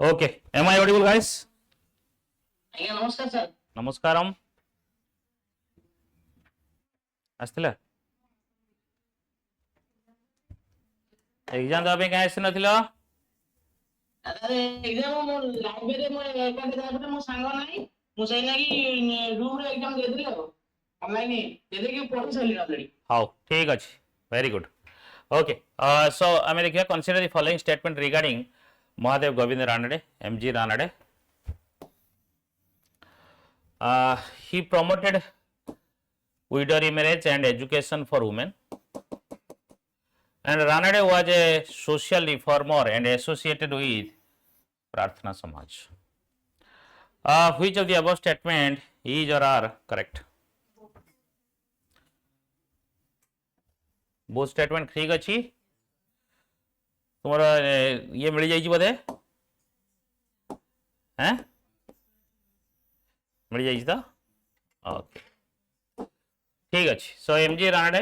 Okay, am I audible, guys? Yeah, namaskar, sir. Namaskaram. ଆସିଥିଲା exam ଦେବା ପାଇଁ କାହିଁ ଆସିନଥିଲ? ଆରେ ଏକ୍ଜାମ ମୋ ଲାଇବ୍ରେରୀରେ ମୁଁ ଏକାଠି ତାପରେ ମୋ ସାଙ୍ଗ ନାହିଁ ମୁଁ ସେଇ ଲାଗି ରୁମରେ ଏକ୍ଜାମ ଦେଇଦେଲି ଆଉ ଅନଲାଇନ ଦେଇଦେକି ପଢି ସାରିଲିଣି ଅଲରେଡି। ହଉ ଠିକ ଅଛି, very good. Okay, so ଆମେ ଦେଖିବା consider the following statement regarding Mahadev Govind Ranade, MG Ranade. He promoted widow remarriage and education for women. And Ranade was a social reformer and associated with Prarthana Samaj. Which of the above statement is or are correct? Both statement ठीक अच्छी तुम्हारा ये मिल जाएगी बोधे हैं मिल जाएगी तो okay ठीक अच्छी सो एमजी राणा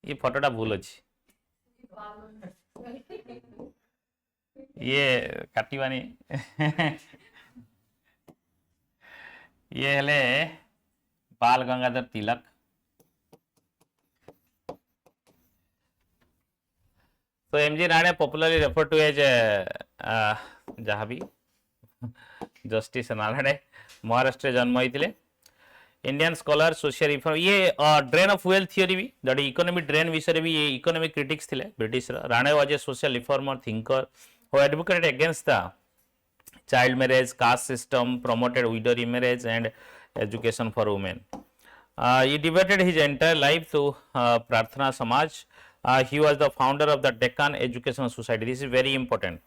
ये फोटोटा भूल अच्छी ये काटिबानी ये हेले बाल Gangadhar Tilak so MG Rane popularly referred to as जहाँ भी जस्टिस नालाडे महाराष्ट्र जन्म होते इंडियन स्कॉलर सोशल रिफॉर्म ये ड्रेन ऑफ वेल्थ थियोरी भी दैट इकोनॉमिक ड्रेन विषय भी ये इकोनॉमिक क्रिटिक्स थे British Rane was a social reformer thinker who advocated against the child marriage, caste system, promoted widow remarriage and education for women. He devoted his entire life to Prarthana Samaj. He was the founder of the Deccan Educational Society. This is very important.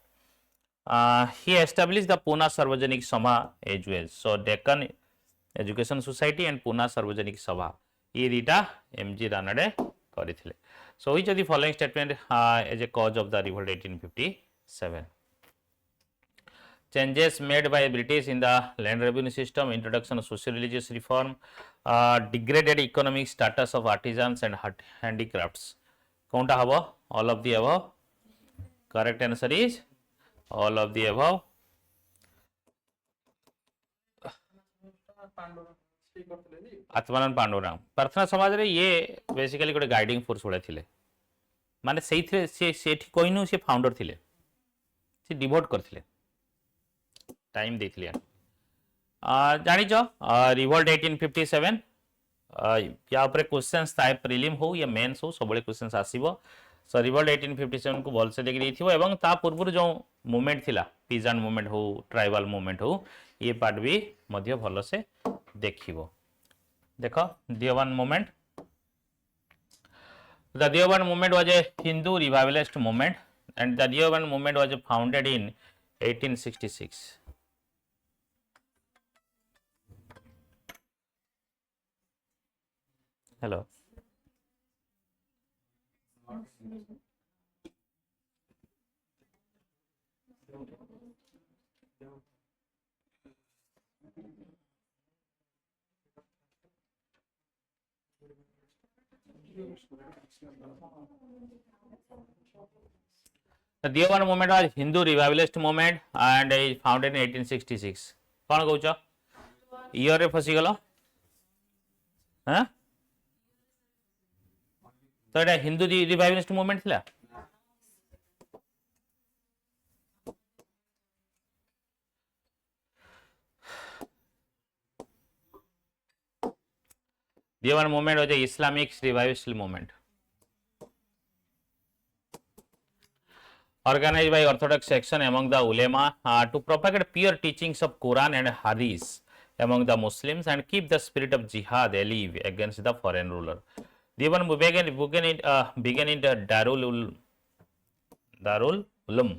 He established the Pune Sarvajanik Sabha as well. So Deccan Education Society and Pune Sarvajanik Sabha. ये दीटा MG Ranade करिथिले. So which of the following statement as a cause of the revolt 1857? Changes made by British in the land revenue system, introduction of social religious reform, degraded economic status of artisans and handicrafts. Kaunta habo? All of the above. Correct answer is all of the above. Atmanand Pandurang प्रार्थना समाज रे ये basically गोटे guiding force गुड़ा थिले माने सेइथरे से कहिनु से फाउंडर थिले से डिवोट करथिले टाइम देथिले जानिच रिवोल्ट 1857 या ऊपर क्वेश्चंस ताए प्रीलिम हो या मेंस हो सबले क्वेश्चंस आसीबो सो रिवोल्ट 1857 को बोल से देखि देथिबो एवं ता पूर्व जो मूवमेंट थिला पिजन मूवमेंट हो ट्राइबल मूवमेंट हो ये पार्ट भी मध्य भलो से देखिबो देखो Deoband movement the Deoband movement was a Hindu revivalist movement and the Deoband movement was founded in 1866 hello The Deoban movement was Hindu revivalist movement and is founded in 1866. कौन कहूच ईयर रे फसी गलो हाँ तो एटा हिंदू रिवाइवलिस्ट मूवमेंट थिला Deoban movement was a Islamic revivalist movement organized by Orthodox section among the ulema to propagate pure teachings of Quran and Hadith among the Muslims and keep the spirit of jihad alive against the foreign ruler. Deoban began in the Darul Ulum,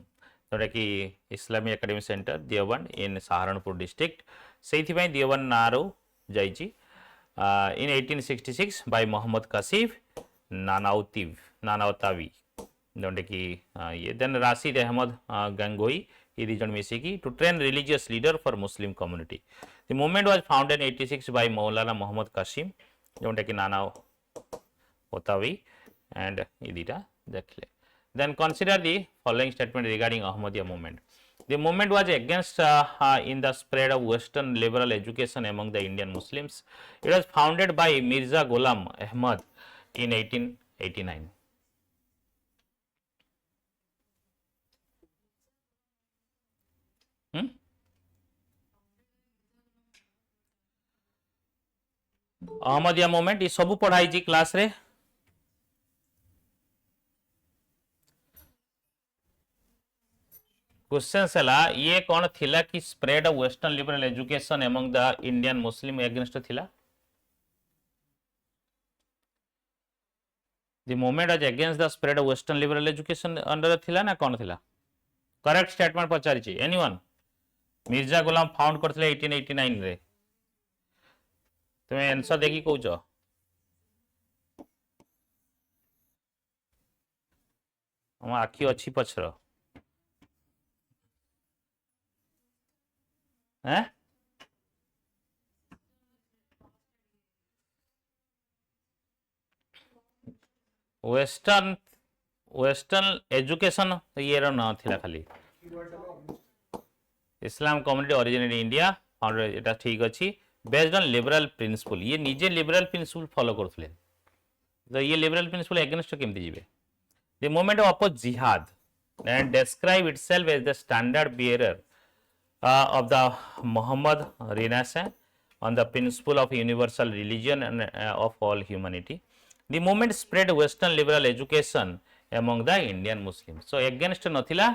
जोटा कि Islamic Academy Center Deoban in Saharanpur district. सेइथि पई Deoban narrow जाइची in 1866 by Muhammad Kasif Nanawtawi जोटा कि ये then Rashid Ahmad Gangohi ये दीजन मिसिकी to train religious leader for Muslim community the movement was founded in 86 by Maulana Mohammad Qasim जोटा कि नानावतावी and ये दीटा देखले. Then consider the following statement regarding Ahmadiyya movement. The movement was against in the spread of Western liberal education among the Indian Muslims. It was founded by Mirza Ghulam Ahmad in 1889. Ahmadiyya movement ये सब पढ़ाई जी class रे. Question है ये कौन थिला कि spread of western liberal education among the Indian Muslim against थिला. The movement was against the spread of western liberal education under थिला ना कौन थिला. करेक्ट स्टेटमेंट पचारि छी एनीवन. मिर्जा गुलाम फाउंड करथिले 1889 रे. तुमे आंसर देखि कहउछ. हम आखि अछि पछर हैं वेस्टर्न वेस्टर्न एजुकेशन ये ना थिला खाली इस्लाम कम्युनिटी ओरिजिनेट इंडिया फाउंडेड एटा ठीक अछि बेस्ड ऑन लिबरल प्रिंसिपल. ये निजे लिबरल प्रिंसिपल फॉलो करथले. तो ये लिबरल प्रिंसिपल अगेंस्ट केमति जिवे. The movement of oppose jihad and describe itself as the standard bearer of the Muhammad Renaissance on the principle of universal religion and of all humanity. The movement spread Western liberal education among the Indian Muslims. So against नथिला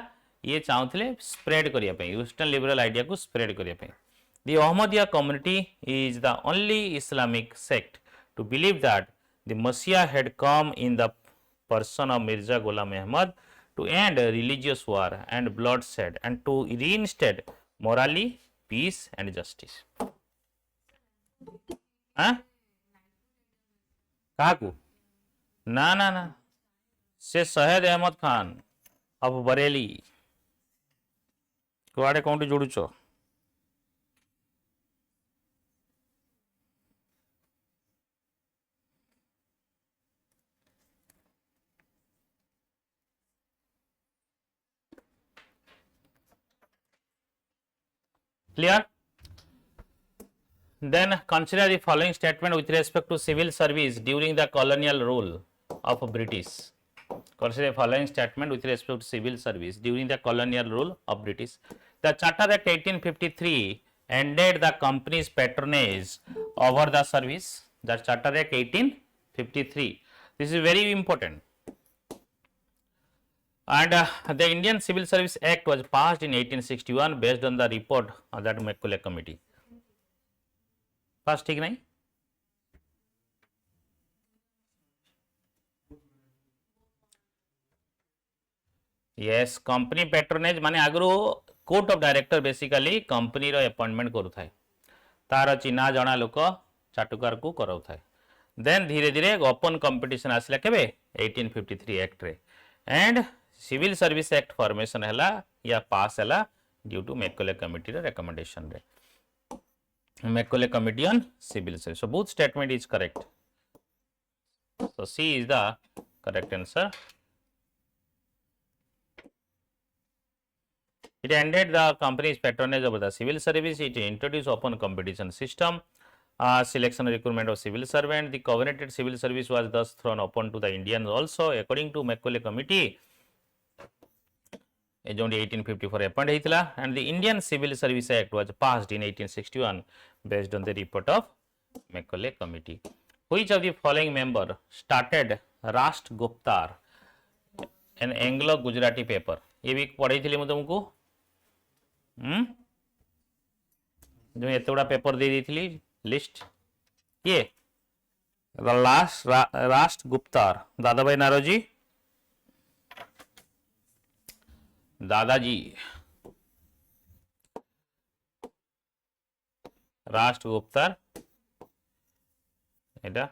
ये चाहूले spread करिया पे Western liberal idea को spread करिया पे. The Ahmadiyya community is the only Islamic sect to believe that the Messiah had come in the person of Mirza Ghulam Ahmad to end religious war and bloodshed and to reinstate morally peace and justice. हाँ काकू ना ना ना से शहीद अहमद खान अब बरेली कुआड़े कौन जोड़ुच. Clear? Then consider the following statement with respect to civil service during the colonial rule of British. Consider the following statement with respect to civil service during the colonial rule of British. The Charter Act 1853 ended the company's patronage over the service. The Charter Act 1853. This is very important. And the Indian Civil Service Act was passed in 1861 based on the report of that Macaulay Committee. First, ठीक नहीं? Yes, company patronage माने आगरो court of director basically company रो appointment करू थाए. तार चिन्हा जणा लोक चाटुकार को कराउ थाए. देन धीरे धीरे ओपन कंपटीशन आसला केबे 1853 एक्ट रे. And civil service act formation हैला या पास हैला ड्यू टू मैकॉले कमिटी रो रिकमेंडेशन रे. Macaulay committee on civil service. So both statement is correct. So C is the correct answer. It ended the company's patronage over the civil service. It introduced open competition system, selection and recruitment of civil servant. The covenanted civil service was thus thrown open to the Indians also. According to Macaulay Committee, only 1854 appointed hitla, and the Indian Civil Service Act was passed in 1861 based on the report of Macaulay Committee. Which of the following member started Rashtra Guptar, an Anglo-Gujarati paper? ये भी पढ़ी थी मैं तुमको. जो ये थोड़ा paper दे दी थी लिस्ट. ये राष्ट्र गुप्तार दादा भाई नारोजी दादाजी राष्ट्र गुप्तार एटा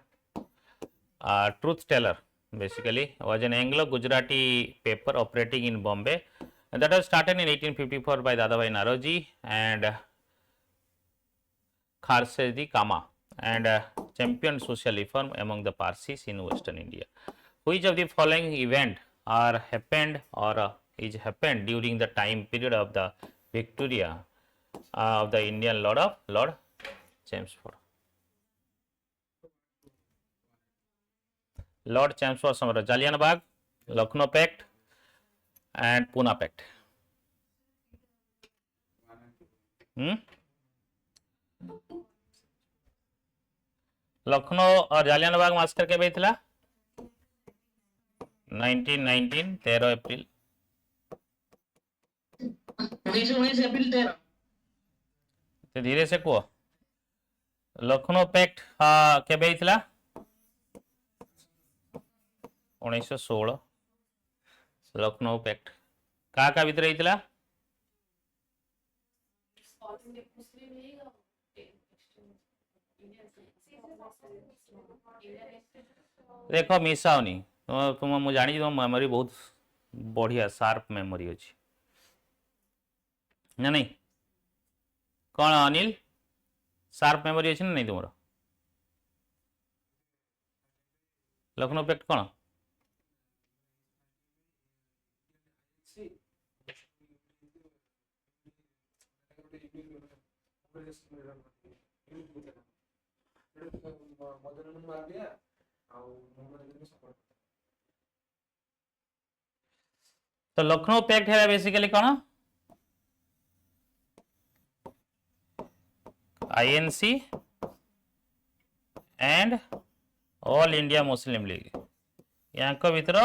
truth teller basically was an Anglo-Gujarati paper operating in Bombay, and that was started in 1854 by Dadabhai Naroji and Kharsedi Kama, and championed social reform among the Parsis in Western India. Which of the following event are happened or is happened during the time period of the Victoria of the Indian Lord Chelmsford? Lord Chelmsford samara Jallianwala Bagh, Lucknow Pact and Pune Pact. Lucknow और जालियानवाला बाग मास्कर के थी 1919 13 April 1919 April 13 तो धीरे से कह Lucknow pact के थी 1916 Lucknow pact का भीतर होता देख मिसाओनी तुम मुझे जानी तुम मेमोरी बहुत बढ़िया शार्प मेमोरी अच्छी ना नहीं कौन अनिल शार्प मेमोरी अच्छी ना नहीं तुम लखनऊ पैक्ट कौन तो लखनऊ पैक्ट है बेसिकली कौन INC and all India Muslim League या भीतर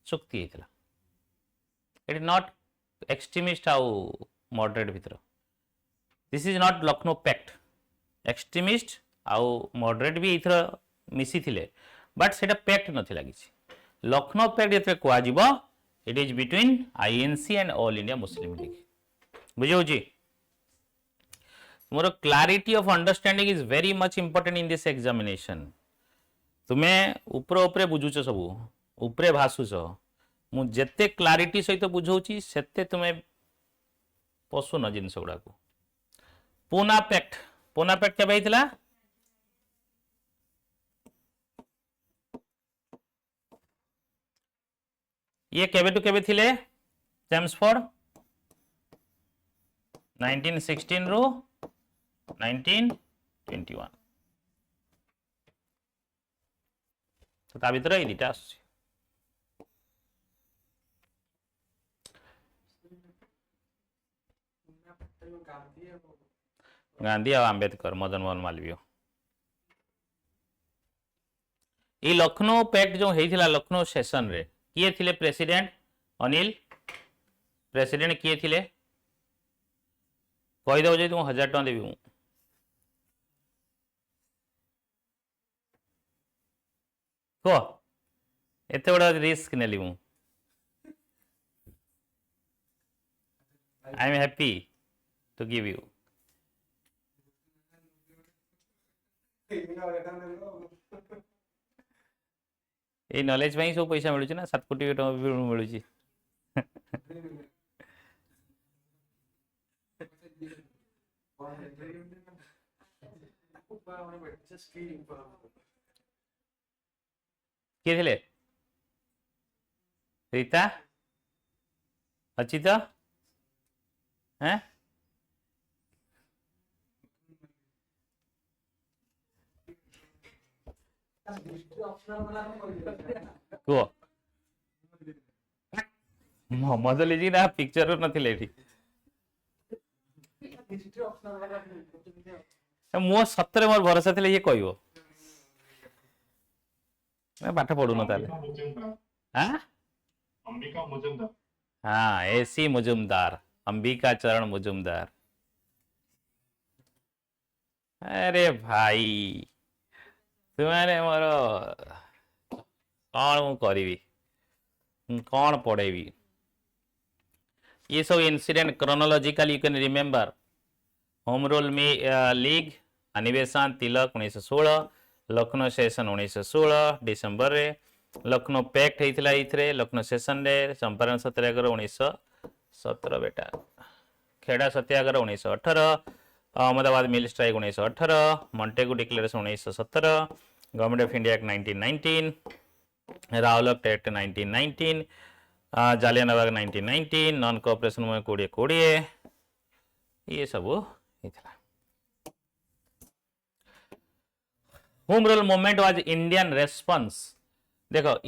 चुक्ति होता इट इज नॉट एक्सट्रीमिस्ट आउ मॉडरेट भीतर this is not Lucknow pact extremist आउ मॉडरेट भी इथर मिसी थिले बट सेटा पैक्ट नथिला किछि लखनऊ पैक्ट जेते कहजिबो it is between INC and all India Muslim League बुझौछि more clarity of understanding is very much important in this examination तुमे ऊपर ऊपर बुझुछ सब ऊपर भासुछ मु जेते क्लैरिटी सहित बुझौछि सेते तुमे पसुन जिनस गुडा को पूना पैक्ट केबे हितला ये केबे टू केबे थिले चेम्सफोर्ड 1916 रो 1921 तो ता भीतर ए दिटा आसी गांधी और आंबेडकर मदन मोहन मालवीय ये लखनऊ पैक्ट जो होता लखनऊ सेशन रे किए थिले प्रेसिडेंट अनिल प्रेसिडेंट किए थिले कहीदेव जी तुम 1000 टका देवी मु कह एत बड़ा रिस्क नेली मु I am happy to give you ये नॉलेज में सब पैसा मिलूँ ना 7 कोटी टका मिलूँ किए थिले रीता अच्छी तो हैं कुह मोहम्मद अली जी ना पिक्चर नथिले एठी मो सतरे मोर भरोसा थिले ये कहबो मैं पाठ पढु न ताले हां अंबिका मुजुमदार हां एसी मुजुमदार अंबिका चरण मुजुमदार अरे भाई तुम्हारे मोर कौन मु करी कौन पढ़ेबी ये सब incident chronological you can remember home rule league अधिवेशन तिलक 1916 लखनऊ सेशन 1916 डिसेम्बर रे लखनऊ पैक्ट होता ये लखनऊ सेशन रे चंपारण सत्याग्रह 1917 बेटा Kheda Satyagraha 1918 Ahmedabad mill strike 1918 Montagu declaration 1917 government of India act 1919 राहुल टेट 1919, जालियानवाग 1919, नॉन कोऑपरेशन में 2020 ये सब होइथिला। Home rule movement was Indian response. देखो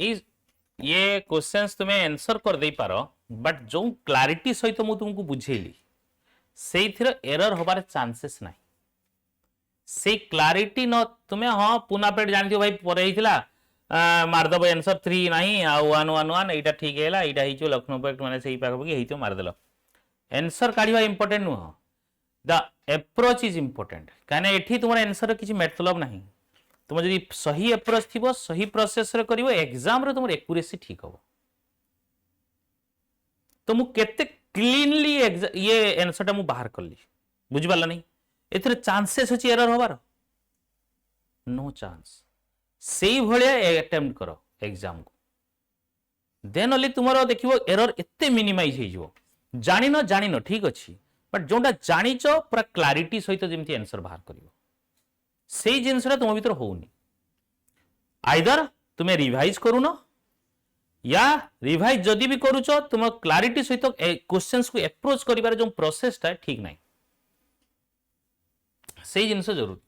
ये क्वेश्चंस तुम्हें आंसर कर दे पारो, बट जो क्लारिटी सहित मु तुमको बुझेली सेइथिर एरर होबार चांसेस नाही। से क्लारिटी न तुम्हें हाँ पुना पेट जानथियो भाई परे हिथिला मारदब आंसर 3 नाही आ 1 1 1 एटा ठीक हैला, एटा हिचो लखनऊ पेट माने सेही पाख पकी हितो मारदेलो। आंसर काढिबा इंपोर्टेंट नुह, द अप्रोच इज इंपोर्टेंट। काने एठी तुमर आंसर किछि मतलब नाही। तुम जदि सही अप्रोच थिबो, सही प्रोसेस रे करिवो, एग्जाम रे तुमर एक्यूरेसी ठीक हो। तो मु केते क्लीनली ये आंसर टा मु बाहर करली, बुझि पाला नहीं। एथरे चांसेस अछि एरर होबार, नो चांस। सेही भलिया अटेम्प्ट करो एग्जाम को, देन ओनली तुमरो देखिवो एरर एते मिनिमाइज हे जिवो। जानिनो ठीक अछि, बट जोंडा जानिचो पूरा क्लारिटी सहित जेमति आंसर बाहर करिवो, सेही जिंसटा तुम भीतर होउनी। आइदर तुमे रिवाइज करूनो, या रिवाइज जदि भी करूच तुम क्लारिटी सहित क्वेश्चंस को अप्रोच करिवार जो प्रोसेस ता ठीक नाही, सेही जिंस जरूर।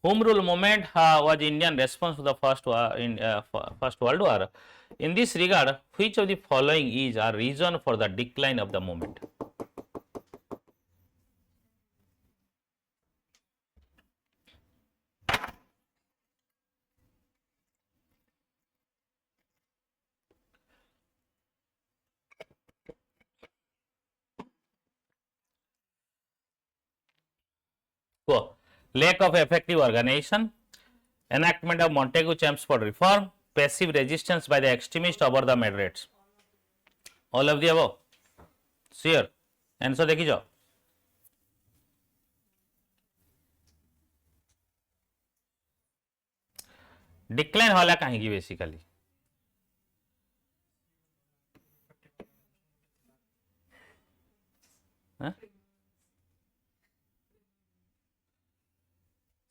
Home rule movement was Indian response to the first World War. In this regard, which of the following is a reason for the decline of the movement? Lack of effective organization, enactment of Montagu-Chelmsford reform, passive resistance by the extremists over the moderates. All of the above. Sure. Answer देखी जाओ। Decline होला कहीं basically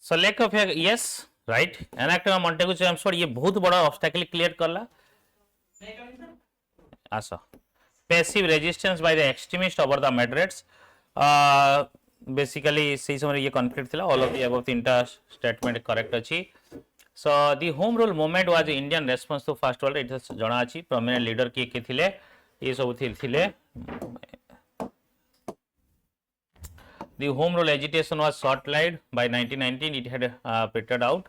so lack of yes right enactment of Montagu Chelmsford ये बहुत बड़ा obstacle clear करला। आसो passive resistance by the extremist over the moderates, basically सही समय ये कॉन्फ्लिक्ट थिला। ऑल ऑफ द अबव तीनटा स्टेटमेंट करेक्ट अछि। So the home rule movement was Indian response to first world, it जणा अछि। प्रोमिनेंट लीडर किए थिले, ये सब थिले। The home rule agitation was short-lived. By 1919, it had petered out.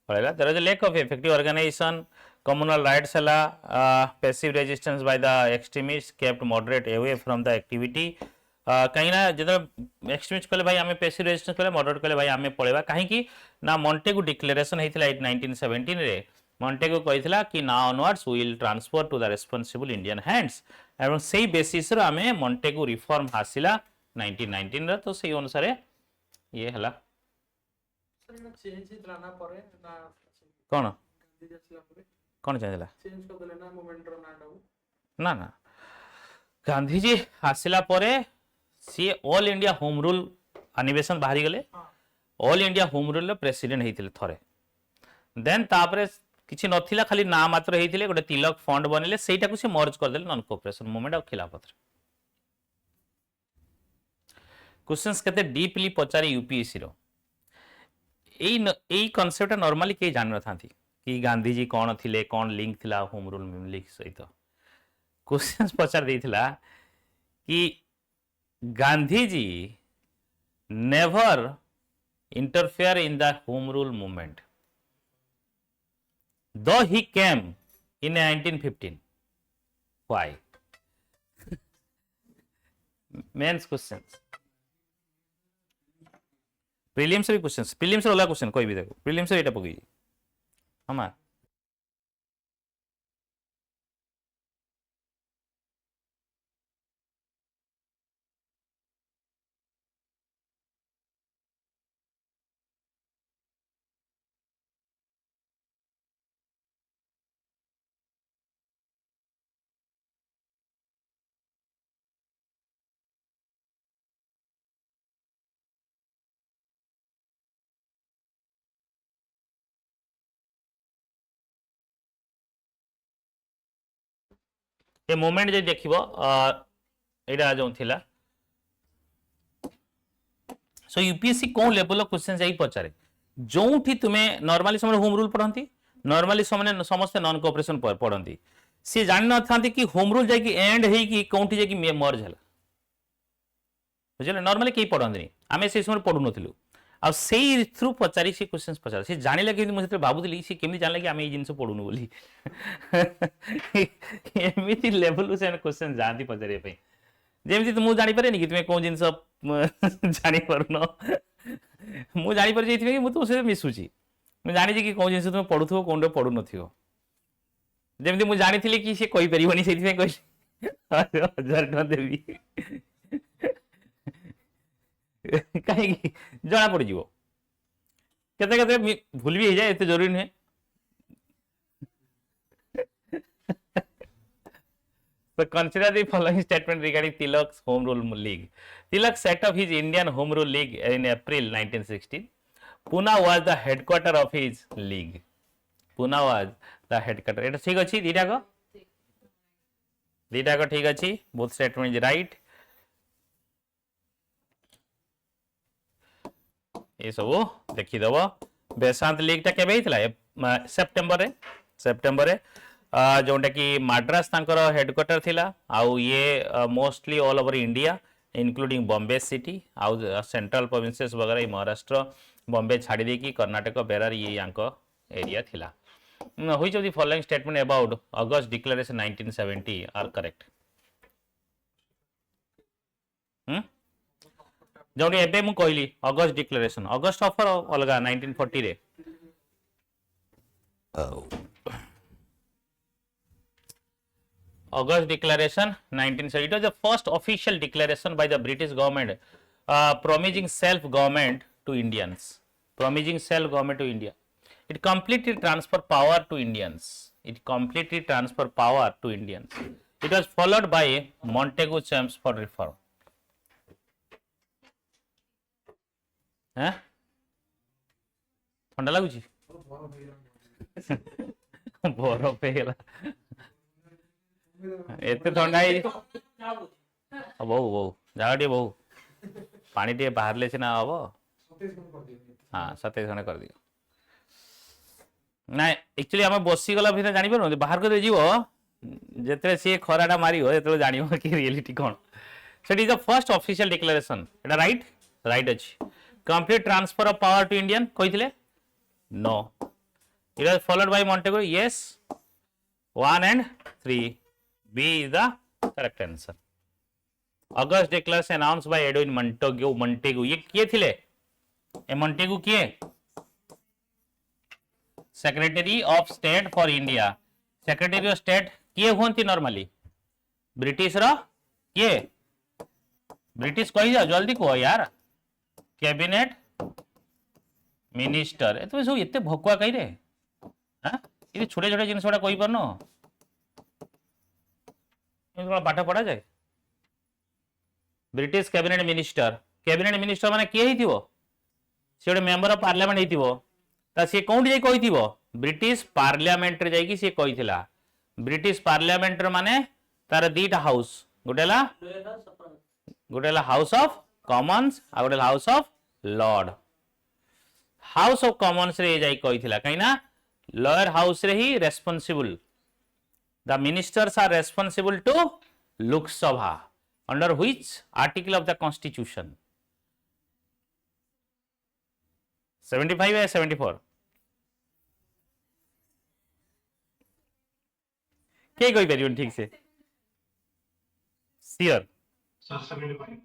There was a lack of effective organization. Communal riots, passive resistance by the extremists kept moderate away from the activity. कहीं ना जो extremist कहले भाई आमे passive resistance कहले, moderate कहले भाई आमे पळेबा काहेकि ना मॉन्टेगू डिक्लेरेशन हेतिला 1917 रे। मॉन्टेगू कहितला कि ना onwards we will transfer to the responsible Indian hands, एवं सेही बेसिस रे आमे मॉन्टेगू रिफॉर्म हासिला 1919 रे। तो सेही अनुसार ये हला कौन कौन चेंज ना ना गांधी जी आसिला परे see all India home rule अधिवेशन बाहरी गले। All India home rule president होते थरे, देन तापरे किछि नथिला, खाली ना मात्र होते गोटे तिलक फंड बनले, सेटा को से मर्ज कर देले नॉन कोऑपरेशन मूवमेंट और खिलाफत। क्वेश्चंस केते डीपली पचारी यूपीएससी रो एई कांसेप्ट नॉर्मली के जान न थांती कि गांधी जी कौन थिले, कौन लिंक थिला होम रूल लिंक सहित। क्वेश्चंस पचार देथिला कि Gandhi ji never interfere in the home rule movement though he came in 1915. Why? Mains questions, prelims रे questions, prelims रे वाला question कोई भी देखो, prelims रे एटा पगी हमा ए मोमेंट जे देखिबो एटा जो थिला सो यूपीएससी कोन लेवल क्वेश्चन जाई पचारे जोठी तुमे नॉर्मली समय होम रूल पढ़ंती नॉर्मली समय समस्त नॉन कोऑपरेशन पढ़ंती सी जानि न थांती कि होम रूल जाई कि एंड हेई कि कोठी जाई कि मर्ज हला बुझले नॉर्मली केही पढ़ंती आमे से समय पढ़ु नथिलु आ सेई थ्रू पचारी से क्वेश्चन पचार से जानिला कि मु सेते भाबुतली से केमि जानला कि आमे ई जिंस पढ़ुनु बोली एमिति लेवल से क्वेश्चन जानती पचारे पे जेमति तो मु जानि पारेनी कि तुमे कोन जिंस जानि परनो मु जानि पर जैथिबे कि मु तो से मिसुची मु जानि कि कोन जिंस तुमे पढुथो कोन पढु नथियो जेमति मु जानिथिली कि से कहि परिबनी सेथिबे कहि 1000 टका देबी कहीं जना पड़ जीवो केते केते भूल भी हो जाए एते जरूरी नहीं So consider the following statement regarding Tilak's Home Rule League. Tilak set up his Indian Home Rule League in April 1916. Pune was the headquarter of his league. Pune was the headquarter. এটা ঠিক আছে দিটা ঠিক আছে both statement is right. ये सब देखिदेव बेसांत league टा केबे हितला September रे जोटा कि माड्रास तांकर हेडक्वार्टर थिला आउ ये mostly all over India including Bombay city आउ सेंट्रल प्रोविंसेस वगैरह महाराष्ट्र बॉम्बे छाड़ी दे कि कर्नाटक बेरार ये यांक एरिया थिला which of the following statement about August declaration 1970 are correct जोटी एबे मु कहली अगस्त डिक्लेरेशन अगस्त ऑफर अलगा 1940 रे August Declaration 1970 it was the first official declaration by the British government promising self-government to Indians. Promising self-government to India. It completely transferred power to Indians. It completely transferred power to Indians. It was followed by Montagu Champs for reform. ठंडा लगुची बरफ हेला एते ठंडा ही बहु बहु जाओ टे बहु पानी टे बाहर ले से ना हबो हां 27 घंटा कर दियो ना एक्चुअली हम बसी गला फिर जानि पर बाहर कर जीवो जेते से खराटा मारी हो एते जानिबो कि reality cone so it is the first official declaration Etah right right अछि complete transfer of power to Indian कहिथिले no it was followed by Montagu yes 1 and 3 B is the correct answer August declaration announced by Edwin Montagu ये किए थिले ए Montagu किए secretary of state for India secretary of state किए होंती normally British रो किए British कहि जा जल्दी को यार कैबिनेट मिनिस्टर तुम सब एते भकुआ कहीं रे हाँ ये छोटे छोटे जिन कही पारन पाठ पढ़ा जाए ब्रिटिश कैबिनेट मिनिस्टर माने किए ही सी गोटे मेंबर ऑफ पार्लियामेंट होता सी कौन जाई कही ब्रिटिश पार्लियामेंट रे जाई सी कही ब्रिटिश पार्लियामेंट माने तार दीटा हाउस गोटे हाउस ऑफ कॉमन्स आ गोटे house of lord house of commons रे जाई कहिथिला कहिना लोअर हाउस रे ही responsible the ministers are responsible to Lok Sabha under which article of the constitution 75 या 74 के कोई परियन ठीक से श्योर 75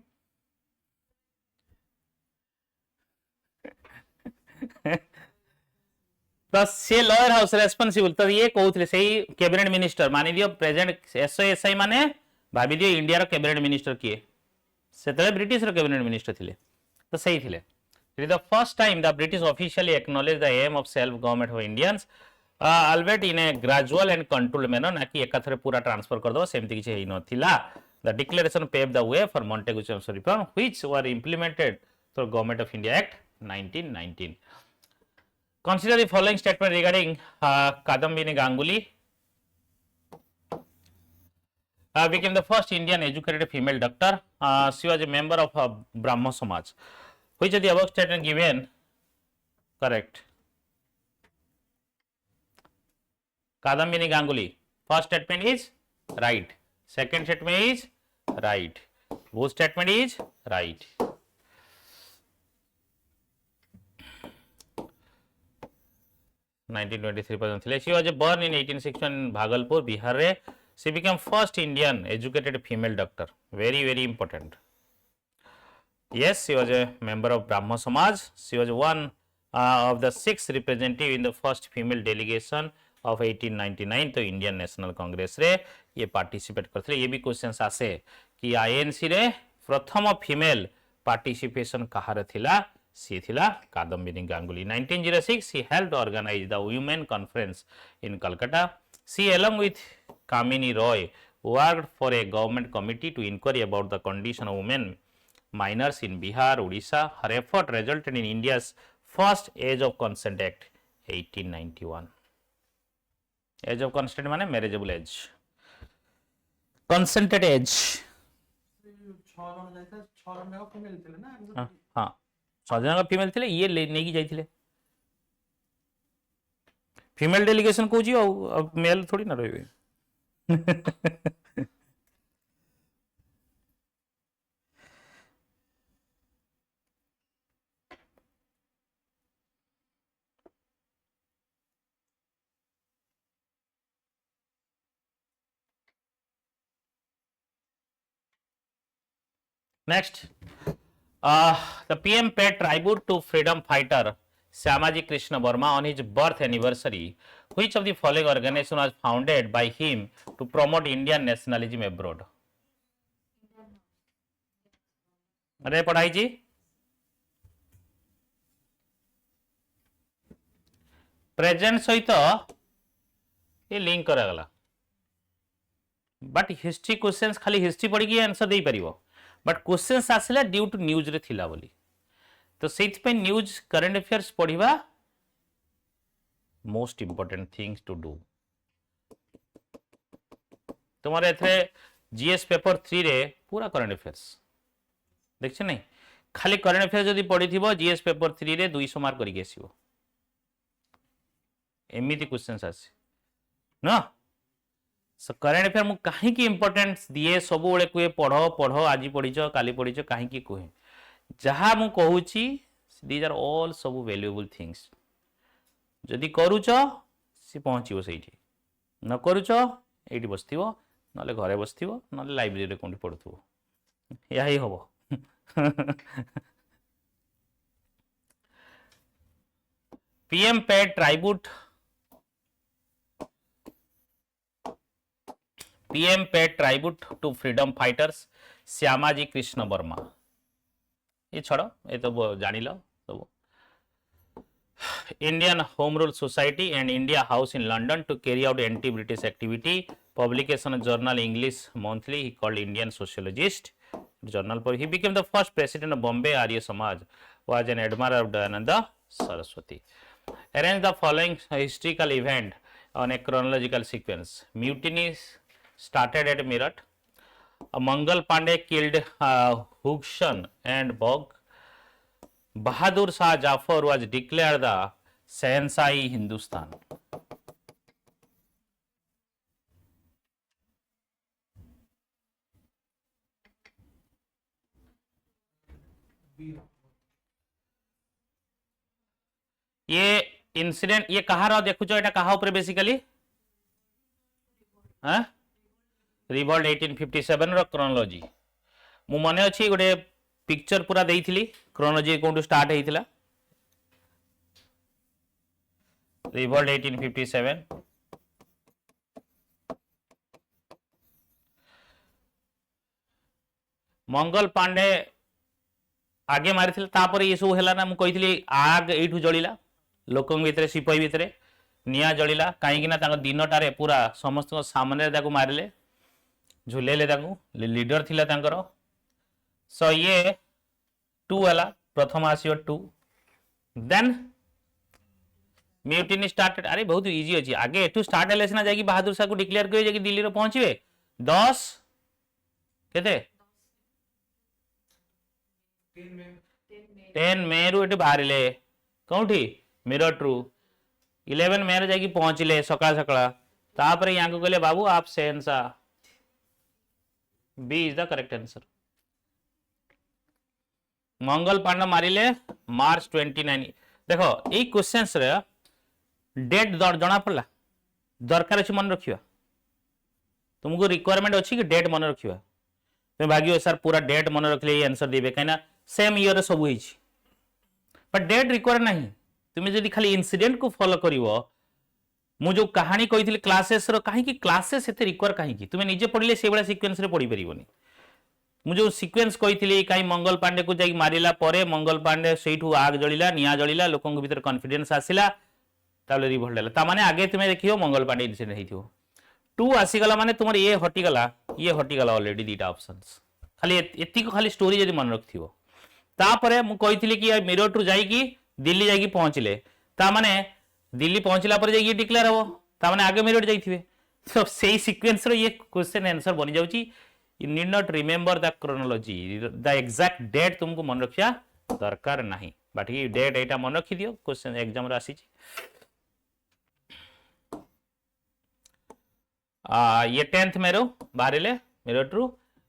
तो से लॉयर हाउस रेस्पोंसिबल तो ये कहते से कैबिनेट मिनिस्टर मानि दियो प्रेजेंट एसओएसआई माने भाबी दियो इंडिया रो कैबिनेट मिनिस्टर किए सेतले ब्रिटिश रो कैबिनेट मिनिस्टर थिले तो सही थिले it is the first time the British officially acknowledge the aim of self government of Indians albeit in a gradual and control manner ना कि एकाथरे पूरा ट्रांसफर कर दो सेमति किछ हेइ नथिला the declaration pave the way for Montagu चैम्प्स reform which were implemented through government of India act 1919 Consider the following statement regarding Kadambini Ganguly. became the first Indian educated female doctor. She was a member of Brahmo Samaj. Which of the above statement given correct? Kadambini Ganguly. First statement is right. Second statement is right. Both statement is right. She was born in 1861 in Bhagalpur, Bihar. She became first Indian educated female doctor. Very, very important. Yes, she was a member of Brahmo Samaj. She was one of the 6 representative in the first female delegation of 1899 तो Indian national Congress रे ये participate करते ये भी questions आसे कि INC रे प्रथम फीमेल पार्टिसिपेशन कहार थिला सी थिला Kadambini Ganguly 1906 she helped organize the women conference in Calcutta. She along with Kamini Roy worked for a government committee to inquire about the condition of women minors in Bihar, Odisha. Her effort resulted in India's first age of consent act 1891. Age of consent माने marriageable age. Consented age. हाँ 6 जन का female थे ये लेने की जाइए female delegation को जी अब मेल थोड़ी ना रहे Next, the PM paid tribute to freedom fighter Syamaji Krishna Burma on his birth anniversary. Which of the following organization was founded by him to promote Indian nationalism abroad? अरे पढ़ाई जी present सहित ये link करागला but history questions खाली history पढ़ी की answer दे परिबो बट क्वेश्चंस आसिला ड्यू टू न्यूज रे थिला बोली तो सेति पे न्यूज करंट अफेयर्स पढ़िबा most important things to do तुम्हारे एथरे जीएस पेपर 3 रे पूरा करंट अफेयर्स देखछे नहीं खाली करंट अफेयर्स जदी पढ़ी थिबो जीएस पेपर 3 रे 200 मार्क करिके आसीबो एमिति क्वेश्चंस आसी ना सो करंट अफेयर मु काहे की इंपोर्टेंस दिए सब बेले कुए पढ़ो पढ़ो आज पढ़िचो काली पढ़िचो काहे की कुए जहा मु कहूची दीज आर ऑल सब वैल्यूएबल थिंग्स जदी करूचो सी पहुंचीबो सेठी न करूचो एठी बसथिबो नले घरे बसथिबो नले लाइब्रेरी रे कोंडी पढुथबो या ही होबो PM paid tribute PM paid tribute to freedom fighters Shyamaji Krishna Verma ये छोड़ो ये तो जानी लो तो Indian Home Rule Society and India House in London to carry out anti-British activity. Publication journal English Monthly. He called Indian Sociologist. Journal. He became the first president of Bombay Arya Samaj. Was an admirer of Dayananda Saraswati. Arrange the following historical event on a chronological sequence. Mutinies started at Meerut. Mangal Pandey killed Hugson and Bog. Bahadur Shah Jafar was declared the Shahanshah Hindustan. ये incident ये कहा रहा देखो एटा कहा ऊपर basically हाँ revolt 1857 रो chronology मु मने अछि गोटे पिक्चर पूरा देइथिली chronology कोंटू start हेइथिला revolt 1857 Mangal Pandey आगे मारिथिला तापर ये सब हैला ना मु कहिथिली आग एठू जळिला लोकंग भितरे सिपाही भितरे निया जळिला काहे कि ना तांको दिनटारे पूरा समस्त सामने ताको मारिले झुलेले ताको लीडर थिला तांकर सो ये 2 हला प्रथम आसीओ 2 देन म्यूटिनी स्टार्टेड अरे बहुत इजी अछि आगे एठू स्टार्ट हेले सिना जाकी बहादुर शाह को डिक्लेयर करे जाकी दिल्ली रो पहुंचीबे 10 केते 10 मे रु एटी बाहर कौटी मिरट रु 11 मे जाकि पहुंचले सकाळ सकाळ तापर यहाँ को कहले बाबू आप सेंसा B is the correct answer. Mangal Panda March मार्च 29। देखो ये क्वेश्चंस रे डेट जना पड़ला दरकार अच्छी मन रखिया तुमको रिक्वायरमेंट अच्छी कि डेट मन रखिया तुम भाग्य सर पूरा डेट मन रखले ये आंसर देबे कहीं सेम ईयर सब होई बट डेट रिक्वायर नहीं तुम जदि खाली इंसिडेंट को फॉलो करिवो मु जो कहानी कही क्लासेस रो कहीं क्लासेस एते रिक्वायर कहीं तुम निजे पढ़ले से बड़ा सीक्वेंस रे पढ़ी परिबोनी मु जो सीक्वेंस कही कहीं मंगल पांडे को जाई मारिला परे मंगल पांडे सेठू आग जलिला निया जलिला लोकन भीतर कॉन्फिडेंस आसिला ताले रिवोल्ट देला ता माने आगे तुम देखियो मंगल पांडे इंसिडेंट हेथियो 2 आसीगला माने तुमर ये हटिगला ऑलरेडी दीटा ऑप्शंस खाली एति को खाली स्टोरी जदि मन रखथियो तापरे मु कहिथिली कि मिरट रु जाई कि दिल्ली जाई कि पहुंचले ता माने दिल्ली पहुंचला पर जाई डिक्लेयर हो ता माने आगे मिरट जाईथिबे तो सेही सीक्वेंस रो ये क्वेश्चन आंसर बनि जाउची you need not remember the chronology the exact date तुमको मन रखिया दरकार नहीं बट ये डेट एटा मन रखि दियो क्वेश्चन एग्जाम रे आसी ये 10th में रो बाहरिले मिरट रु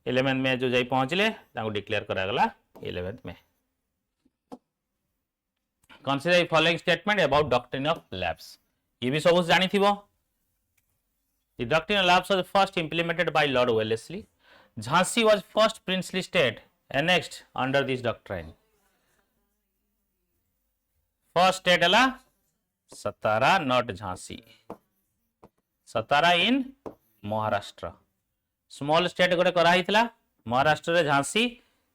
11th में जो जाई पहुंचले ताको डिक्लेयर करा गला 11th में। Consider the following statement about doctrine of lapse ये भी सब जानी थिबो the doctrine of lapse was first implemented by lord Wellesley Jhansi was first princely state annexed under this doctrine first state हला Satara not Jhansi Satara in Maharashtra small state गोटे कराइथिला महाराष्ट्र रे झांसी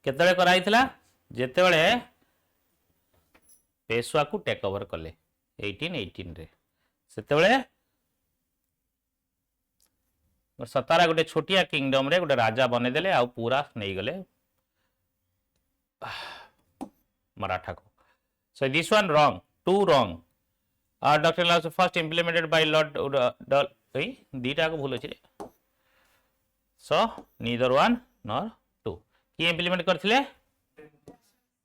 केतले कराइथिला जेतेबेले पेशवा को टेक ओवर कले 1818 रे सेतेबेले सतारा गोटे छोटिया किंगडम रे गोटे राजा बने देले आ पूरा नहीं गले मराठा को so this one wrong 2 wrong doctrine lapse first implemented by lord दीटा को भूल अछि सो नीदर 1 नॉर 2 की इंप्लीमेंट करथिले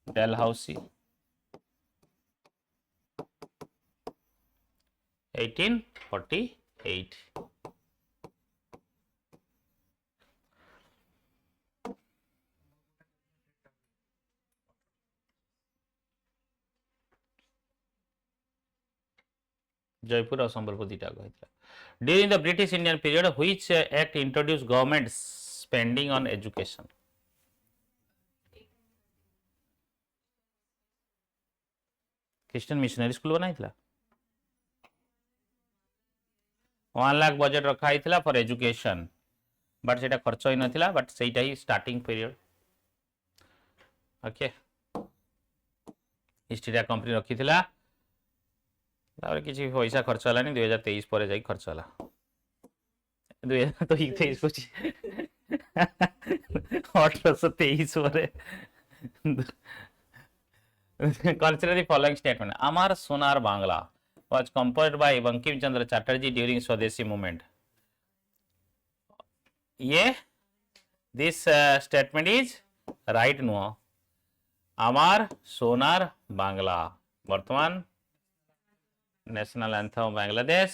डेलहाउसी 1848 जयपुर और संबलपुर दीटा कहला during the British Indian period which act introduce government spending on education Christian missionary school बनाइथिला 1 लाख बजेट रखा हिथिला फॉर एजुकेशन बट सेटा खर्च होई नथिला बट सेटा ही starting period okay East India Company रखिथिला तापर किसी पैसा खर्च हलानी 2023 पर जाई खर्च हला 2023 को 1823 पर consider the following statement amar sonar bangla was composed by bankim chandra chatterjee during swadeshi movement ये this statement is right नुह आमार सोनार बांग्ला वर्तमान नेशनल एंथम बांग्लादेश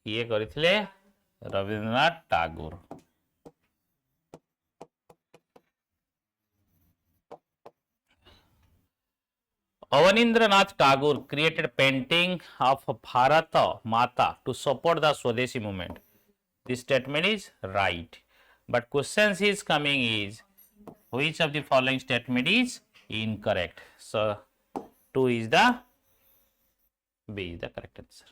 ये करथिले Rabindranath Tagore Avanindrannath Tagore created painting of Bharat Mata to support the Swadeshi movement. This statement is right. But questions is coming is which of the following statement is incorrect? So 2 is the B is the correct answer.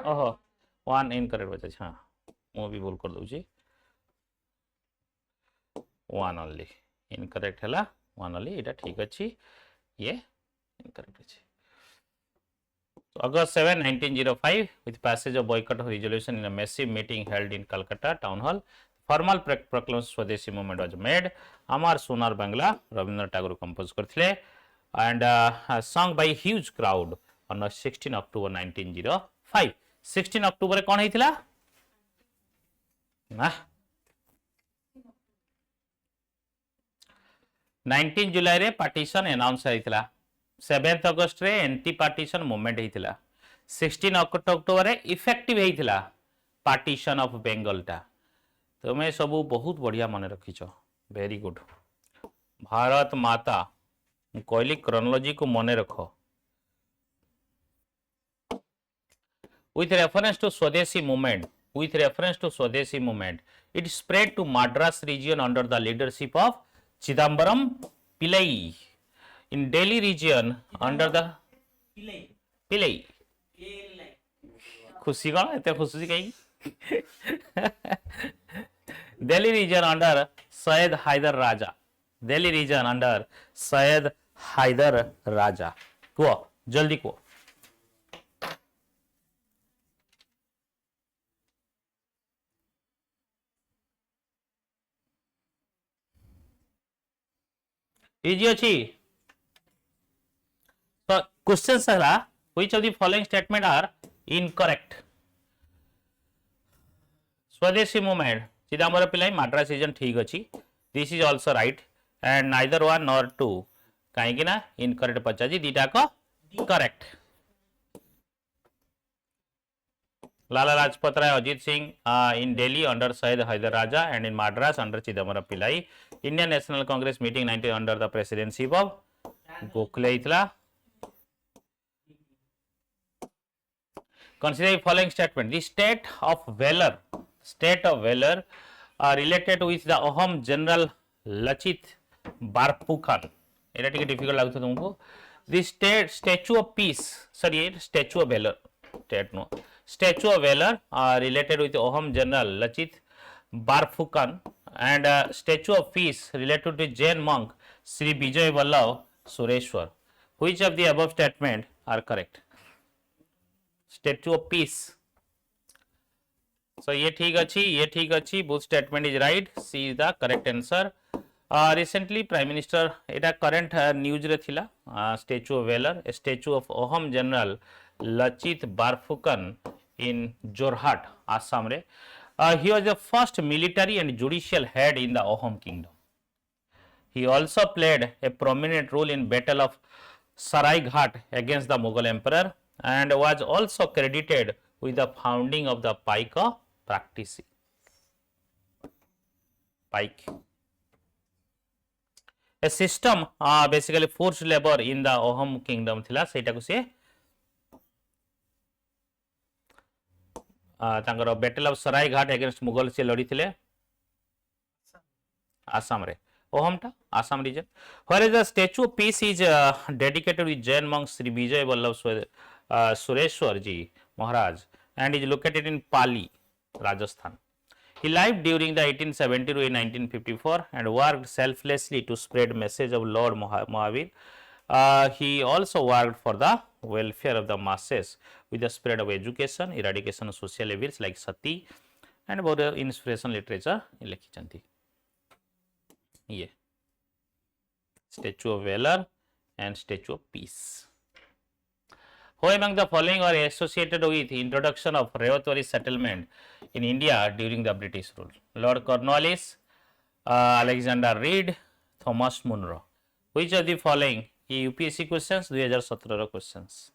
Oh, 1 incorrect बचा हाँ मैं भी भूल कर दूँगी 1 only. Incorrect है 1 only इटा ठीक अच्छी ये इनकरेक्ट अच्छी so, August 7 1905 with passage of boycott of resolution in a massive meeting held in Calcutta town hall formal proclamation Swadeshi movement was made Amar Sonar Bangla Rabindranath Tagore composed करथिले and sung by huge crowd on 16 October 1905 16 October कौन हेतिला ना 19 जुलाई रे partition announce होइतिला 7 अगस्त रे anti partition movement होइतिला 16 October रे effective होइतिला partition of Bengal टा तुम्हें सबू बहुत बढ़िया मन रखिछ वेरी गुड भारत माता कहली क्रोनोलॉजी को मन रख with reference to Swadeshi movement it spread to Madras region under the leadership of Chidambaram Pillai in Delhi region under the Pillai खुशी कौन एते खुशी कहीं Delhi region under Syed Haider Raja Delhi region under Syed Haider Raja कुह जल्दी कुह easy अच्छी तो question है which of the following statement are incorrect Swadeshi movement Chidambaram Pillai Madras region ठीक अच्छी this is also right and neither one nor two कहीं ना incorrect पचाजी दीटा को correct Lala Lajpat Rai Ajit Singh in Delhi under Syed Haider Raja and in Madras under Chidambaram Pillai. Indian National Congress meeting 19 under the presidency of Gokhale itla. Consider the following statement. The state of valor related with the Ahom General Lachit Barpukhan. এটা ଟିକେ difficult ଲାଗୁଥିବ ତୁମକୁ the statue of peace sorry statue of valor state no statue of valor related with Ahom general Lachit Barpukhan and statue of peace related to Jain monk Sri Vijay Vallabh Sureshwar which of the above statement are correct statue of peace so ये ठीक अच्छी both statement is right C is the correct answer recently prime minister Etah current news रे थिला statue of valor a statue of Ahom general Lachit Barpukhan in Jorhat Assam re he was the first military and judicial head in the Ahom kingdom he also played a prominent role in battle of Saraighat against the Mughal emperor and was also credited with the founding of the Paika practice Pike a system basically forced labor in the Ahom kingdom thila seita ko se तांकर battle of Saraighat against Mughal से लड़ी थिले आसाम रे ओहमटा Assam region where is the statue of peace is dedicated with Jain monk Shri Vijay Vallabh Sureshwar ji Maharaj and is located in Pali Rajasthan he lived during the 1870 to 1954 and worked selflessly to spread message of Lord Mahavir he also worked for the welfare of the masses with the spread of education eradication of social evils like sati and about the inspiration literature लिखिचंती ये statue of valor and statue of peace who among the following are associated with introduction of Revatwari settlement in India during the British rule Lord Cornwallis Alexander Reed Thomas Munro which of the following UPSC questions 2017 questions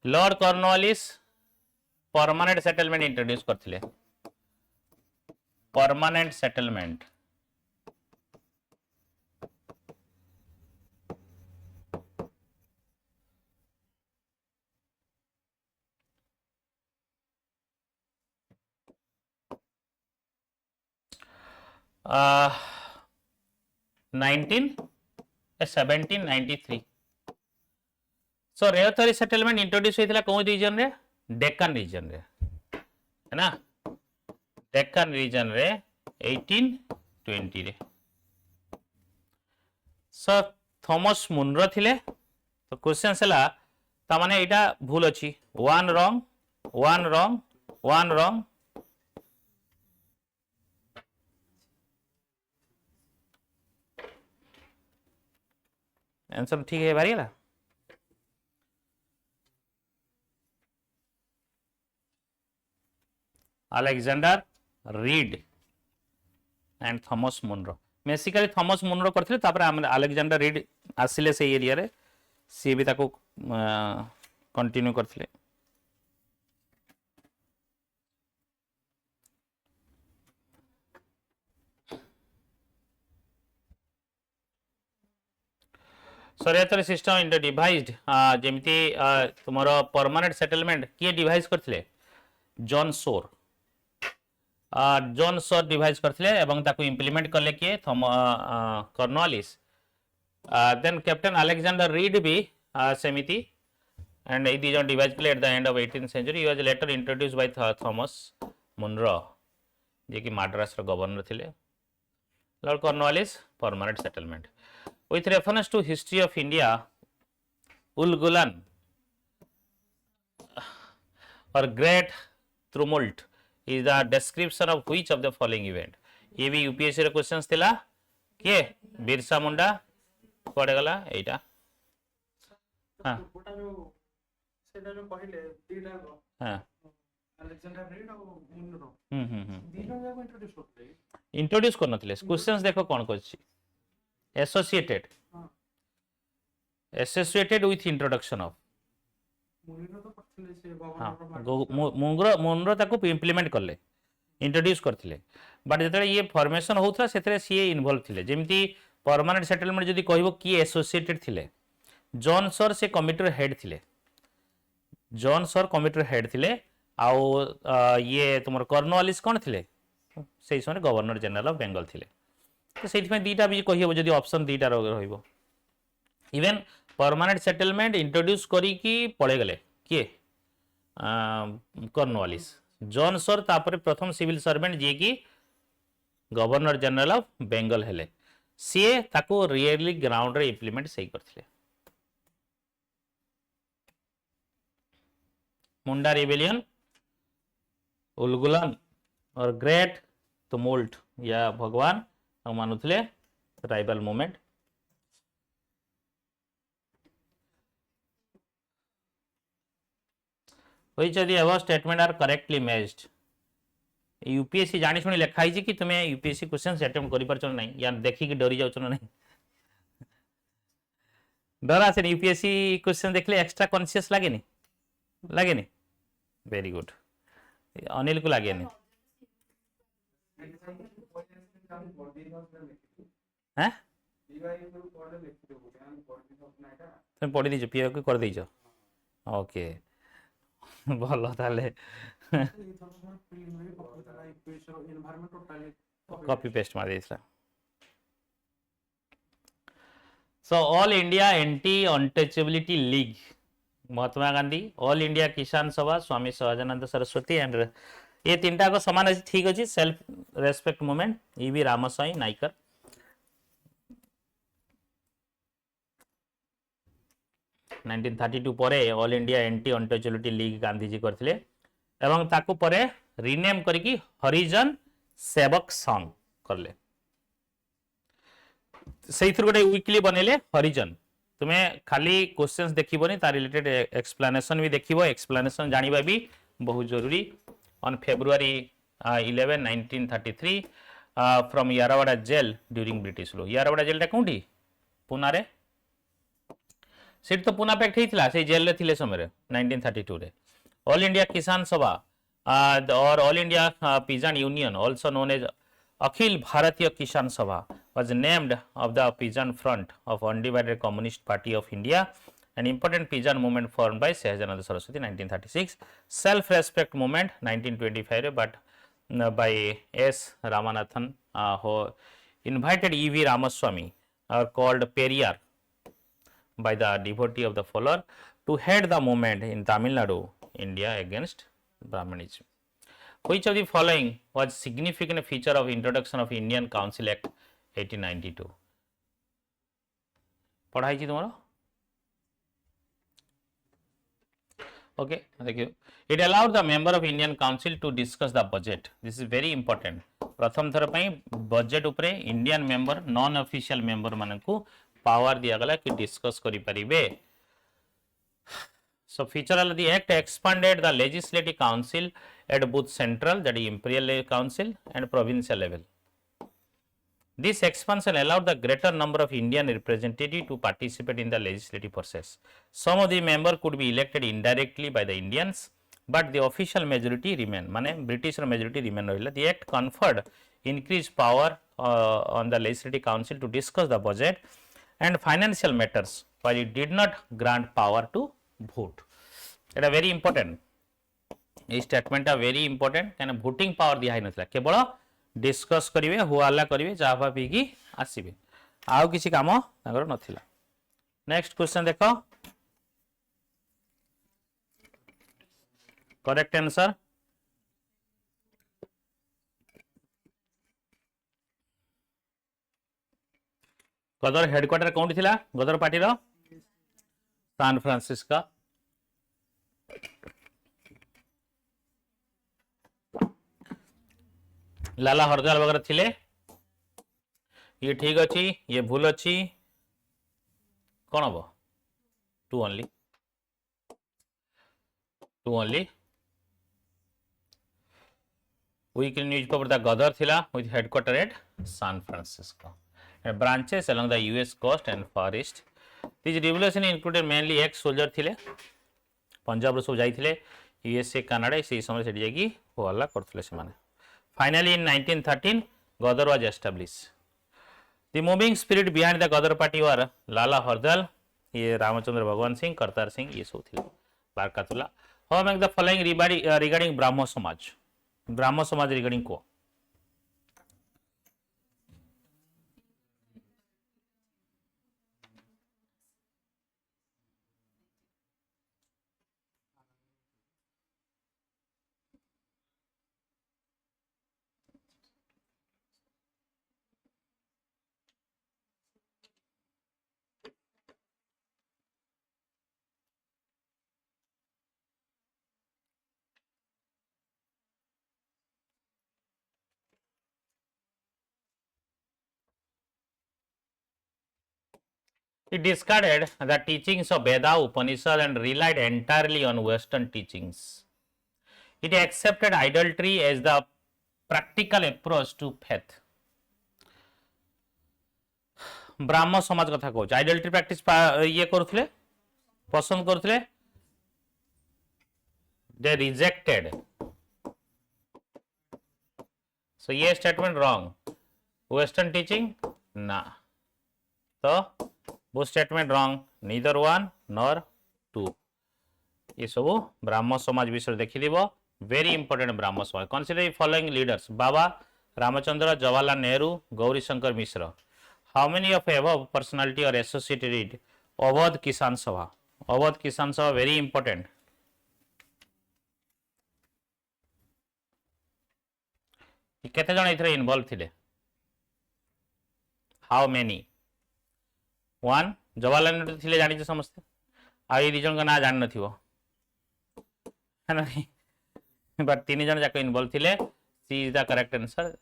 Lord Cornwallis permanent settlement introduce करथिले permanent settlement uh, 1793 सो रेवतरी settlement introduce होइतिला कोन reason रे Deccan reason रे है ना Deccan reason रे 1820 रे सो Thomas Munro थिले तो question हला ता माने एटा भूल अछि वन रॉन्ग आंसर ठीक है बारी ला Alexander Reed and Thomas Munro. Basically Thomas Munro करथिले तापर अलेक्जेंडर रीड आसिले से एरिया रे सी भी ताको कंटिन्यू करथिले. सरियातर सिस्टम इन डिवाइज्ड जेमती तुमरो परमानेंट सेटलमेंट किए डिवाइस करथिले John Shore. John Shore devise करथिले एवं ताको इंप्लीमेंट करले किए Cornwallis. Then captain Alexander Read भी सेमिति एंड ए दी जन डिवाइस कले at the end of 18th century. He was later introduced by Thomas Munro जे कि मद्रास रो गवर्नर थिले. Lord Cornwallis permanent settlement. With reference to history of India, Ulgulan or Great Tumult is the description of which of the following event? ये भी UPSC रे questions थिला के बिरसा मुंडा पड़े गला एटा. हां सेटा जो पहिले दीटा को हां अलेक्जेंडर रीड और मुनरो दीटा को इंट्रोड्यूस करनथिले. क्वेश्चंस देखो कोन करछि. Associated with introduction of Munro ताको इंप्लीमेंट करले इंट्रोड्यूस करथिले. बट जतरे ये फॉर्मेशन होउथला सेतरे सीए इन्वॉल्व थिले. जेमती परमानेंट सेटलमेंट जदी कहबो की एसोसिएटेड थिले. जॉन सर से कमिटीर हेड थिले. जॉन सर कमिटीर हेड थिले. आउ ये तुमर कॉर्नवालिस कोन थिले सेही समय गवर्नर जनरल ऑफ बेंगल थिले. तो से दीटा भी कही जदि ऑप्शन दीटा रहिबो. इवन परमानेंट सेटलमेंट इंट्रोड्यूस करी की पळे गले किए कॉर्नवालिस. जॉन सर तापर प्रथम सिविल सर्वेंट जे की गवर्नर जनरल ऑफ बेंगल हेले. सी ताको रियली ग्राउंड रे इंप्लीमेंट सही करथिले. मुंडा रिबेलियन, उलगुलन और ग्रेट तुमुल्ट या भगवान मानुले tribal movement. Which of the above statement are correctly matched. UPSC जानी सुनी लिखा है कि तुम्हें यूपीएससी क्वेश्चन अटेम्प्ट करि परछ नहीं या देखि कि डरी जाउछ नहीं. डर आसे यूपीएससी क्वेश्चन देखले एक्स्ट्रा कॉन्शियस लागेनी लागेनी. Very good. अनिल को लागेनी. हैं तुम पढ़ी दीजिए पीओ को कर दीजिए. ओके भलो ताले कॉपी पेस्ट मार देइसला. So all India anti untouchability league, Mahatma Gandhi, all India Kisan Sabha, Swami Sahajanand Saraswati and ये तीनटा को समान अछि. ठीक अछि. Self respect movement EV Ramaswamy Naicker. Nineteen 32 परे all India anti untouchability league Gandhi ji करथिले एवं ताको परे रीनेम करिकी हरिजन सेवक संघ करले. सेइथुर गोटे वीकली बनेले हरिजन. तुम्हें खाली क्वेश्चंस देखिबोनी ता रिलेटेड एक्सप्लेनेशन भी देखिबो. एक्सप्लेनेशन जानिबा भी बहुत जरूरी. On February 11, 1933 from Yarrawada jail during British rule. Yarrawada jail टा कोंठी पुना रे सेट तो पुना पैक्ट हेतिला से जेल रे थिले समय 1932 रे. ऑल इंडिया किसान सभा और all India pigeon union also known as Akhil Bharatiya किसान सभा was named of the Pigeon Front of Undivided Communist Party of India, an important pigeon movement formed by Sahajananda Saraswati 1936. Self respect movement 1925 but by S Ramanathan who invited E.V. Ramaswamy called Periyar by the devotee of the follower to head the movement in Tamil Nadu, India against Brahmanism. Which of the following was significant feature of introduction of Indian Council Act 1892? पढ़ाई जी तुम्हारा. Okay, thank you. It allowed the member of Indian Council to discuss the budget. This is very important. प्रथम थर पई budget उपरे Indian member non official member मानकू power दिया गला कि डिस्कस करि परिबे. So feature the act expanded the legislative council at both central, that is imperial council, and provincial level. This expansion allowed the greater number of Indian representatives to participate in the legislative process. Some of the members could be elected indirectly by the Indians, but the official majority remained. Mane British majority remained. The act conferred increased power on the legislative council to discuss the budget and financial matters, while it did not grant power to vote. It is very important. This statement is very important. Kind of voting power दिया है नथला केवल discuss करिवे हुआला करिवे चाहा Peaky आसीबे आउ किसी काम ताकर नथिला. Next question देखो. करेक्ट आंसर गदर हेडक्वार्टर कोउंट थिला गदर पार्टी रो सान फ्रांसिस्को. लाला हरदयाल वगैरह थिले. ये ठीक अच्छी ये भूल अच्छी कौन हम two only weekly newspaper the Ghadar थिला with headquarter at San Francisco and branches along the US coast and far east. This revolution included mainly ex soldier थिले पंजाब रो सब जाइथिले USA कनाडा से समय से जाकी होला करथले से माने. Finally in 1913 Gadar was established. The moving spirit behind the Gadar party were Lala Hardal, ये रामचंद्र भगवान सिंह, करतार सिंह ये सब थिले बारकातुला. How make the following regarding Brahmo समाज. ब्राह्मो समाज regarding को it discarded the teachings of Veda, Upanishad and relied entirely on Western teachings. It accepted idolatry as the practical approach to faith. ब्राह्मण समाज कथा कहूँ आइडल्ट्री प्रैक्टिस ये करुले पसंद करुले दे रिजेक्टेड. सो ये स्टेटमेंट रॉन्ग. वेस्टर्न टीचिंग ना तो वो statement wrong. Neither one nor two. ये सब ब्राह्मण समाज विषय देखी वेरी इंपोर्टेंट. ब्राह्मण समाज consider following leaders Baba Ramchandra, Jawaharlal Nehru, Gauri Shankar Mishra. How many of above personality are associated with Awadh Kisan Sabha? Awadh Kisan Sabha very important. केते जण इथरे इन्वॉल्व थिले? How many? One Jawaharlal Nehru थिले जानि समस्ते. आ ये दिजन का ना जान नथिवो है ना. बट तीन जण जाक इन्वॉल्व थिले. C is the correct answer.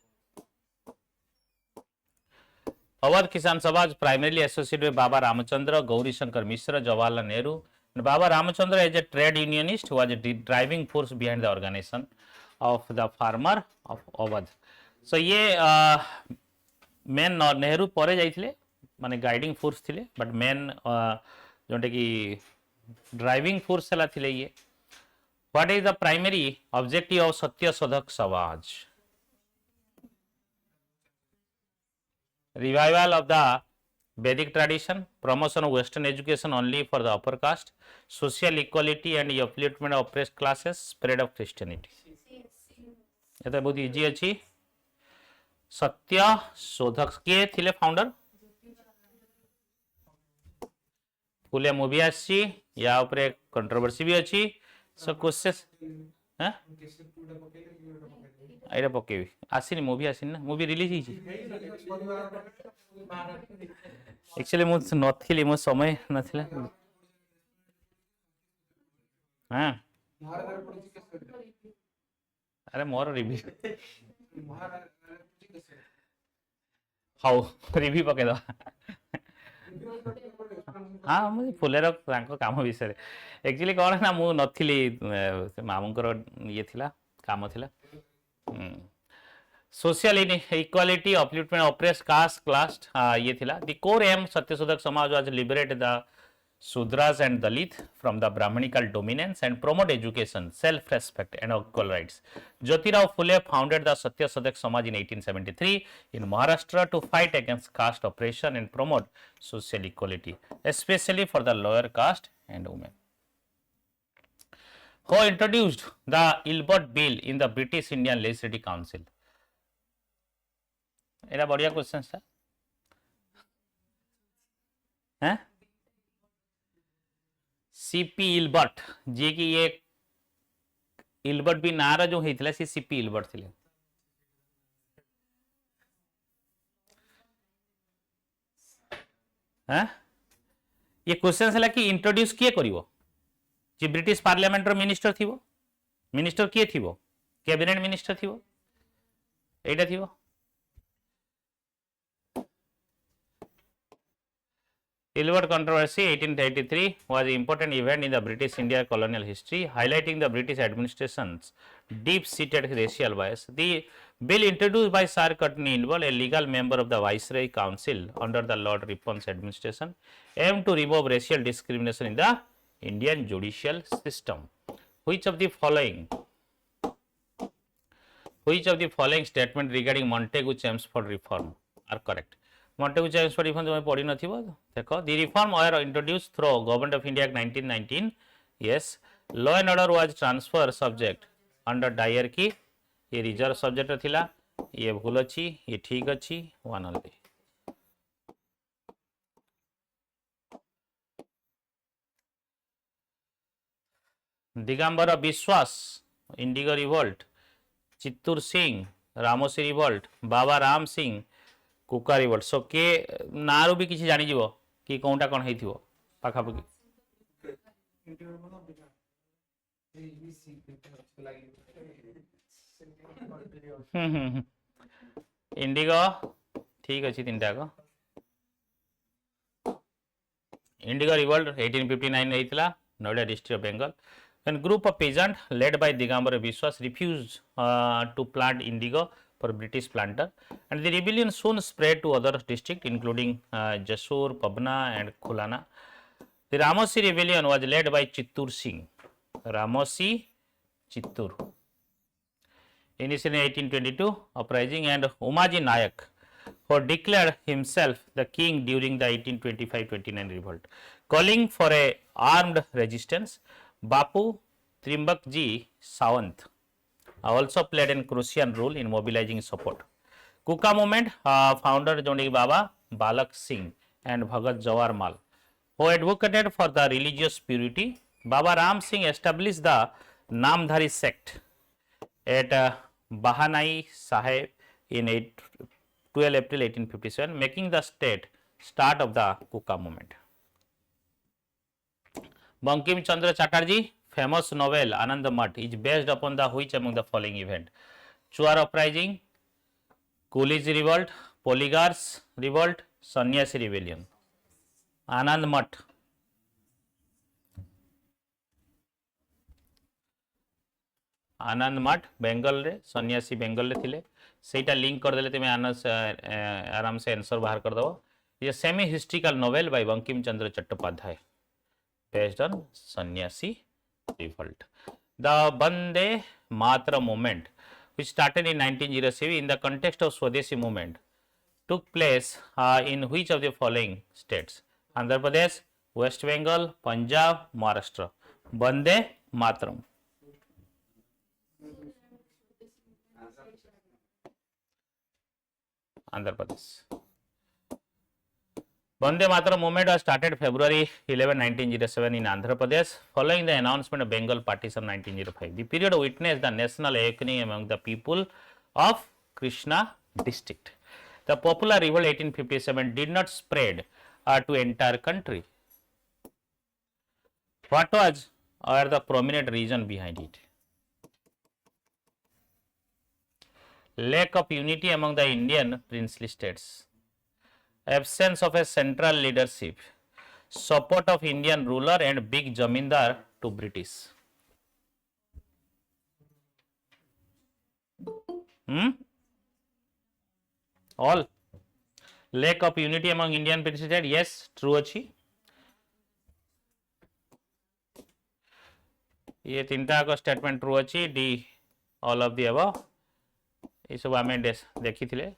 Awadh Kisan Sabha is primarily associated with Baba Ramachandra, Gauri Shankar Mishra, Jawaharlal Nehru. And Baba Ramachandra as a trade unionist was a driving force behind the organization of the farmer of Awadh. So ये main Nehru पर जाइथिले माने guiding force थिले but main जोंटे की driving force हला थिले ये. What is the primary objective of सत्य शोधक समाज? Revival of the Vedic tradition, promotion of Western education only for the upper caste, social equality and upliftment of oppressed classes, spread of Christianity. ये तो बहुत easy अच्छी. सत्य शोधक के थिले फाउंडर फुले मूवी आसी या ऊपर कंट्रोवर्सी भी अच्छी. सो क्वेश्चन हैं आइरा पकेबी आसीनी मूवी आसीनी ना मूवी रिलीज हिची एक्चुअली मु नथिली मो समय नथिला. हां अरे मोर रिव्यू हाउ रिव्यू पके दो हाँ मुझे फुलेर काम विषय एक्चुअली कौन ना मु नथिली मामूंकर ये थिला काम थिला social equality upliftment oppress caste class ये थिला the core M Satyashodhak Samaj was liberate the Sudras and Dalit from the Brahmanical dominance and promote education, self-respect and equal rights. Jyotirao Phule founded the Satya Sadak Samaj in 1873 in Maharashtra to fight against caste oppression and promote social equality, especially for the lower caste and women. Who introduced the Ilbert Bill in the British Indian Legislative Council? Era बढ़िया question था हैं CP Ilbert जी की ये Ilbert भी नारा जो होता सी CP Ilbert थे हैं ये क्वेश्चन है कि इंट्रोड्यूस किए करिवो जी ब्रिटिश पार्लियामेंट रो मिनिस्टर थिवो मिनिस्टर किए थिवो cabinet minister थिवो Etah थिवो Ilbert controversy 1883 was an important event in the British India colonial history, highlighting the British administration's deep-seated racial bias. The bill introduced by Sir Courtney Ilbert, a legal member of the Viceroy Council under the Lord Ripon's administration, aimed to remove racial discrimination in the Indian judicial system. Which of the following statement regarding Montagu Chelmsford reform are correct? Montagu Chelmsford reform तुम्हें पढ़ी न थी देखो the reform were introduced through Government of India Act 1919. Yes, law and order was transfer subject under diarchy. ये reserve subject थिला ये भूल अच्छी ये ठीक अच्छी one only. Digambar Biswas indigo revolt Chittur Singh Ramosi revolt Baba Ram Singh Kuka revolt सो के नारू भी किसी जानी जीवो कि कोनटा कोन हेइथिवो पाखापाखि इंडिगो ठीक अछि तीनटा को इंडिगो रिवोल्ट 1859 हेइतला Nadia district of Bengal when group of peasant led by Digambar Vishwas refused to plant indigo for British planter and the rebellion soon spread to other districts including Jasur, Pabna and Khulana. The Ramosi rebellion was led by Chittur Singh. Ramosi Chittur. Initially in 1822 uprising and Umaji Nayak who declared himself the king during the 1825-29 revolt, calling for a armed resistance. Bapu Trimbakji Sawant also played a crucial role in mobilizing support. Kuka movement founder Joni Baba Balak Singh and Bhagat Jawar Mal, who advocated for the religious purity. Baba Ram Singh established the Namdhari sect at Bahanai Sahib in 12 April 1857, making the start of the Kuka movement. Bankim Chandra Chatterjee famous novel Anand Math is based upon the which among the following event? Chuar uprising, Coolies revolt, Polygars revolt, Sannyasi rebellion. Anand Math. आनंद मठ बेंगल रे सन्यासी बेंगल रे थिले सेटा link कर देले तुमे आराम से आंसर बाहर कर दो ये semi historical novel by Bankim Chandra Chattopadhyay based on Sannyasi revolt. The Vande Matra movement, which started in 1907 in the context of Swadeshi movement, took place in which of the following states? Andhra Pradesh, West Bengal, Punjab, Maharashtra. Vande Mataram. Andhra Pradesh. Vande Mataram movement was started February 11, 1907 in Andhra Pradesh following the announcement of Bengal partition 1905. The period witnessed the national awakening among the people of Krishna district. The popular revolt 1857 did not spread to entire country. What was the prominent reason behind it? Lack of unity among the Indian princely states. Absence of a central leadership. support of Indian ruler and big zamindar to British. All lack of unity among Indian British, yes, true अच्छी. ये तीनटा को statement true अच्छी. D all of the above. ये सब आमे देखी थिले.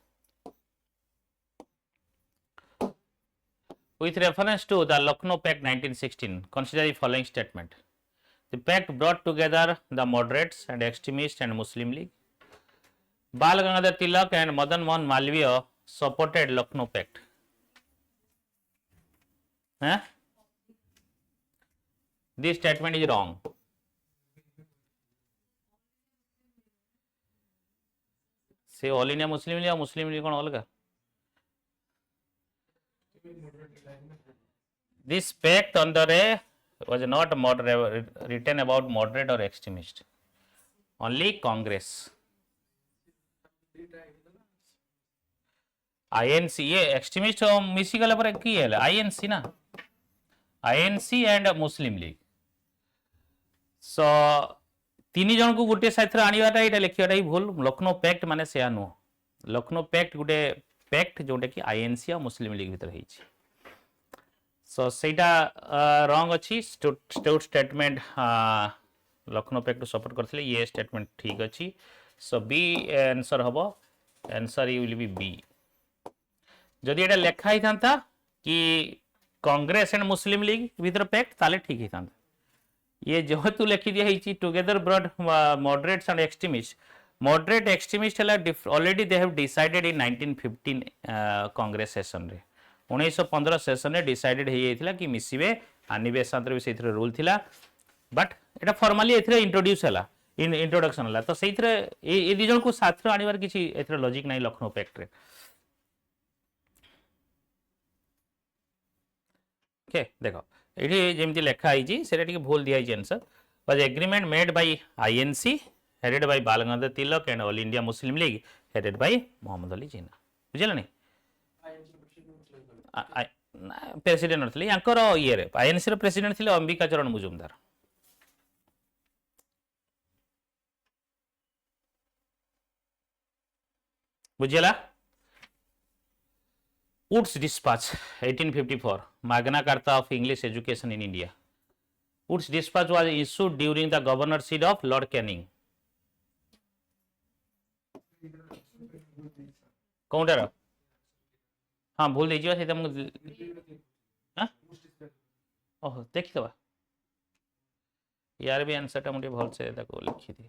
With reference to the Lucknow Pact 1916, consider the following statement. The pact brought together the moderates and extremists and Muslim League. Bal Gangadhar Tilak and Madan Mohan Malviya supported Lucknow Pact. This statement is wrong. Say all India Muslim League or Muslim League कौन अलग? This pact under a was not written about moderate or extremist. Only Congress. INC ये extremist मिसी गला पर की है INC ना. INC and Muslim League. So तीन जन को गोटे साथ आनिबाटा एटा लिखियाटा ही भूल. लखनऊ पैक्ट माने से नुह. लखनऊ पैक्ट गोटे पैक्ट जोटा कि आईएनसी और मुस्लिम लीग भीतर होइछि. सो सेटा रॉन्ग अछि. State statement Lucknow pact support करथिले. ये स्टेटमेंट ठीक अछि. सो बी आंसर हबो. Answer you will be B. जदि एटा लेखा ही थांता कि कांग्रेस एंड मुस्लिम लीग भीतर पैक्ट ताले ठीक ही थांता. ये जेहेतु लिखि दिया होइछि together broad moderates and extremist. Moderate extremist already they have decided in 1915 Congress session रे 1915 सेशन रे डिसाइडेड हे जाइथिला कि मिसिबे आनिबे साथरे भी सेथरे रूल थिला. बट एटा फॉर्मली एथरे इंट्रोड्यूस हला इंट्रोडक्शन हला. तो सेथरे ए दि जन को साथरे आनिबार किछि एथरे लॉजिक नै लखनऊ पैक्ट रे. ओके देखो एठी जेमति लेखा आइछि सेटा टिके भूल दिया आइछि. Answer was agreement made by INC headed by Bal Gangadhar Tilak and All India Muslim League headed by Muhammad Ali Jinnah. बुझिला नहीं? प्रेसिडेंट नथले यांकर ये रे आईएनसी रो प्रेसिडेंट थिले अंबिका चरण Mujumdar. बुझिला? Woods Dispatch 1854 Magna Carta of English Education in India. Woods Dispatch was issued during the governorship of Lord Canning. कौनटार हाँ भूल दीजिए से ओह देखी दबा यार भी आंसर टा मुझे भल से ताको लिखी थी.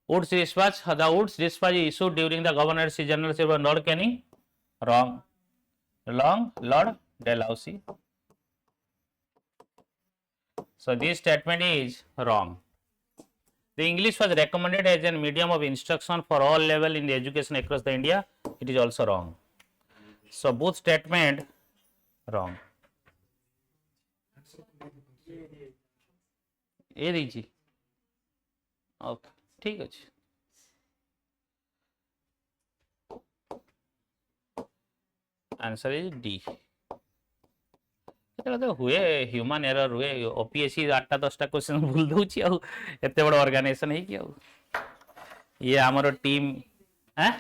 Woods Dispatch. The Woods Dispatch is issued during the governorship generalship of Lord Canning. Wrong. Long Lord Dalhousie. So this statement is wrong. The English was recommended as a medium of instruction for all level in the education across the India. It is also wrong. So both statement wrong. ये दीजिए. Okay. ठीक अछि. Answer is D. तो हुए human error हुए. OPSC 8टा 10टा question भूल दउछि आ एते बड़ ऑर्गेनाइजेशन है कि आ ये हमरो टीम हैं